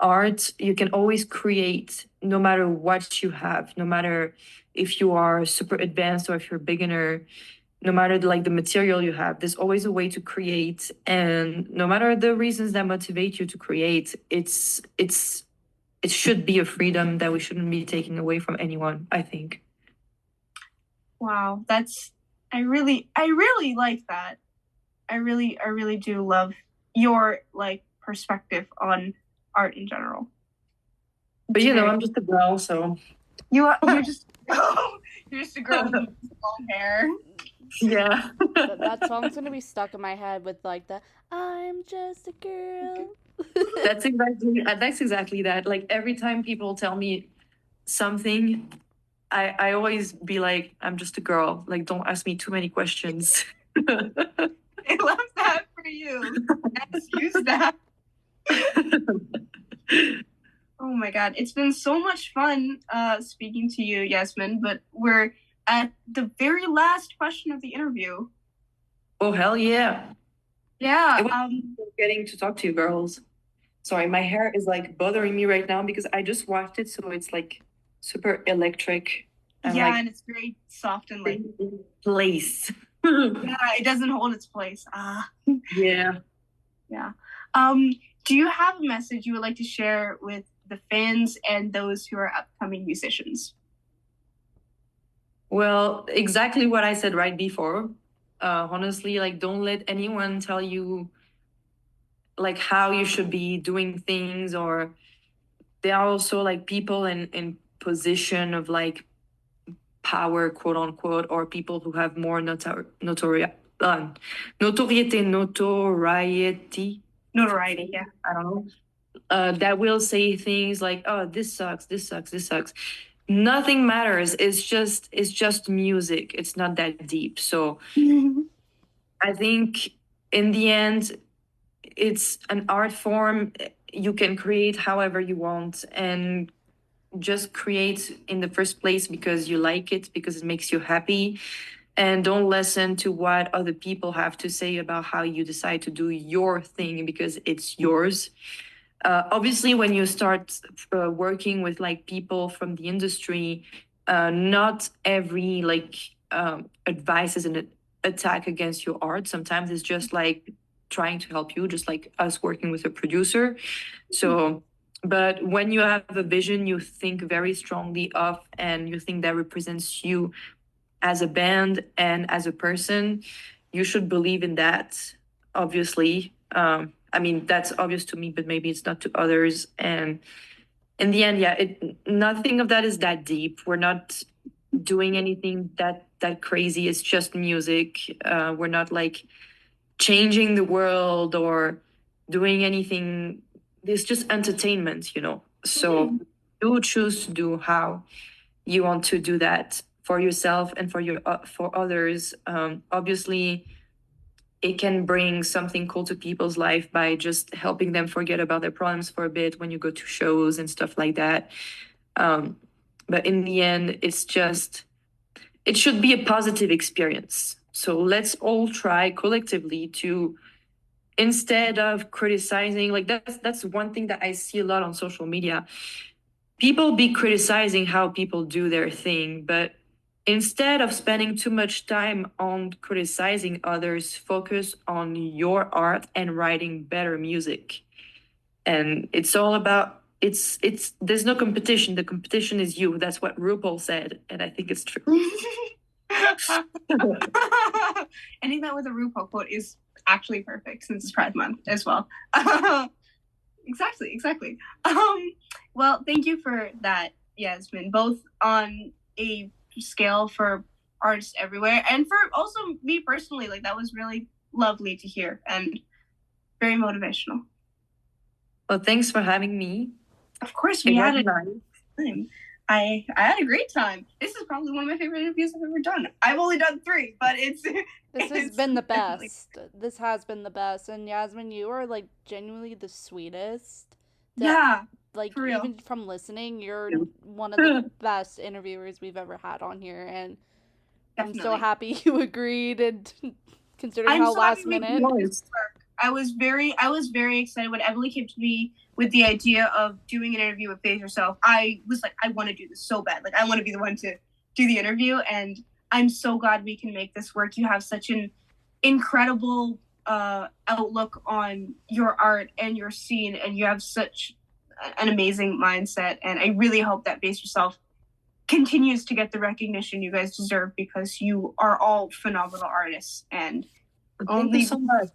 S2: art you can always create, no matter what you have, no matter if you are super advanced or if you're a beginner, no matter like the material you have, there's always a way to create. And no matter the reasons that motivate you to create, it should be a freedom that we shouldn't be taking away from anyone, I think.
S1: Wow, I really like that. I really do love your like perspective on art in general.
S2: But I'm just a girl, so
S1: you're just you're just a girl with long hair.
S2: Yeah.
S3: That song's gonna be stuck in my head with like the "I'm just a girl."
S2: That's exactly that. Like every time people tell me something, I always be like, I'm just a girl. Like, don't ask me too many questions.
S1: I love that for you. Let's use that. Oh my God. It's been so much fun speaking to you, Yasmine, but we're at the very last question of the interview.
S2: Oh, hell yeah.
S1: Yeah.
S2: Getting to talk to you girls. Sorry, my hair is like bothering me right now because I just washed it, so it's like super electric.
S1: And it's very soft and like
S2: place.
S1: Yeah, it doesn't hold its place.
S2: Yeah.
S1: Yeah. Do you have a message you would like to share with the fans and those who are upcoming musicians?
S2: Well, exactly what I said right before. Honestly, like don't let anyone tell you like how you should be doing things, or there are also like people in position of like power, quote unquote, or people who have more notoriety,
S1: yeah,
S2: I don't know, that will say things like, oh, this sucks, this sucks, this sucks. Nothing matters. It's just music. It's not that deep. So I think in the end, it's an art form. You can create however you want, and just create in the first place because you like it, because it makes you happy, and don't listen to what other people have to say about how you decide to do your thing, because it's yours. Obviously, when you start working with like people from the industry, not every like advice is an attack against your art. Sometimes it's just like trying to help you, just like us working with a producer. So, but when you have a vision you think very strongly of, and you think that represents you as a band and as a person, you should believe in that, obviously. I mean, that's obvious to me, but maybe it's not to others. And in the end, yeah, nothing of that is that deep. We're not doing anything that crazy. It's just music. We're not like changing the world or doing anything. It's just entertainment, you know. So you choose to do how you want to do that for yourself and for others. Obviously, it can bring something cool to people's life by just helping them forget about their problems for a bit when you go to shows and stuff like that. But in the end, it should be a positive experience. So let's all try collectively to, instead of criticizing, like that's one thing that I see a lot on social media. People be criticizing how people do their thing, but instead of spending too much time on criticizing others, focus on your art and writing better music. And it's all about, there's no competition. The competition is you. That's what RuPaul said, and I think it's true.
S1: Ending that with a RuPaul quote is actually perfect, since it's Pride Month as well. Exactly. Well, thank you for that, Yasmine, both on a scale for artists everywhere and for also me personally. Like, that was really lovely to hear and very motivational.
S2: Well, thanks for having me.
S1: Of course, we had a time. I had a great time. This is probably one of my favorite interviews I've ever done. I've only done 3, but
S3: this has been the best. This has been the best. And Yasmine, you are like genuinely the sweetest.
S1: Yeah.
S3: Like, even from listening, you're one of the best interviewers we've ever had on here, and definitely. I'm so happy you agreed, and considering how last minute.
S1: I was very excited when Emily came to me with the idea of doing an interview with Face Yourself. I was like, I want to do this so bad. Like, I want to be the one to do the interview, and I'm so glad we can make this work. You have such an incredible outlook on your art and your scene, and you have such an amazing mindset, and I really hope that Face Yourself continues to get the recognition you guys deserve, because you are all phenomenal artists, and
S2: thank you so much.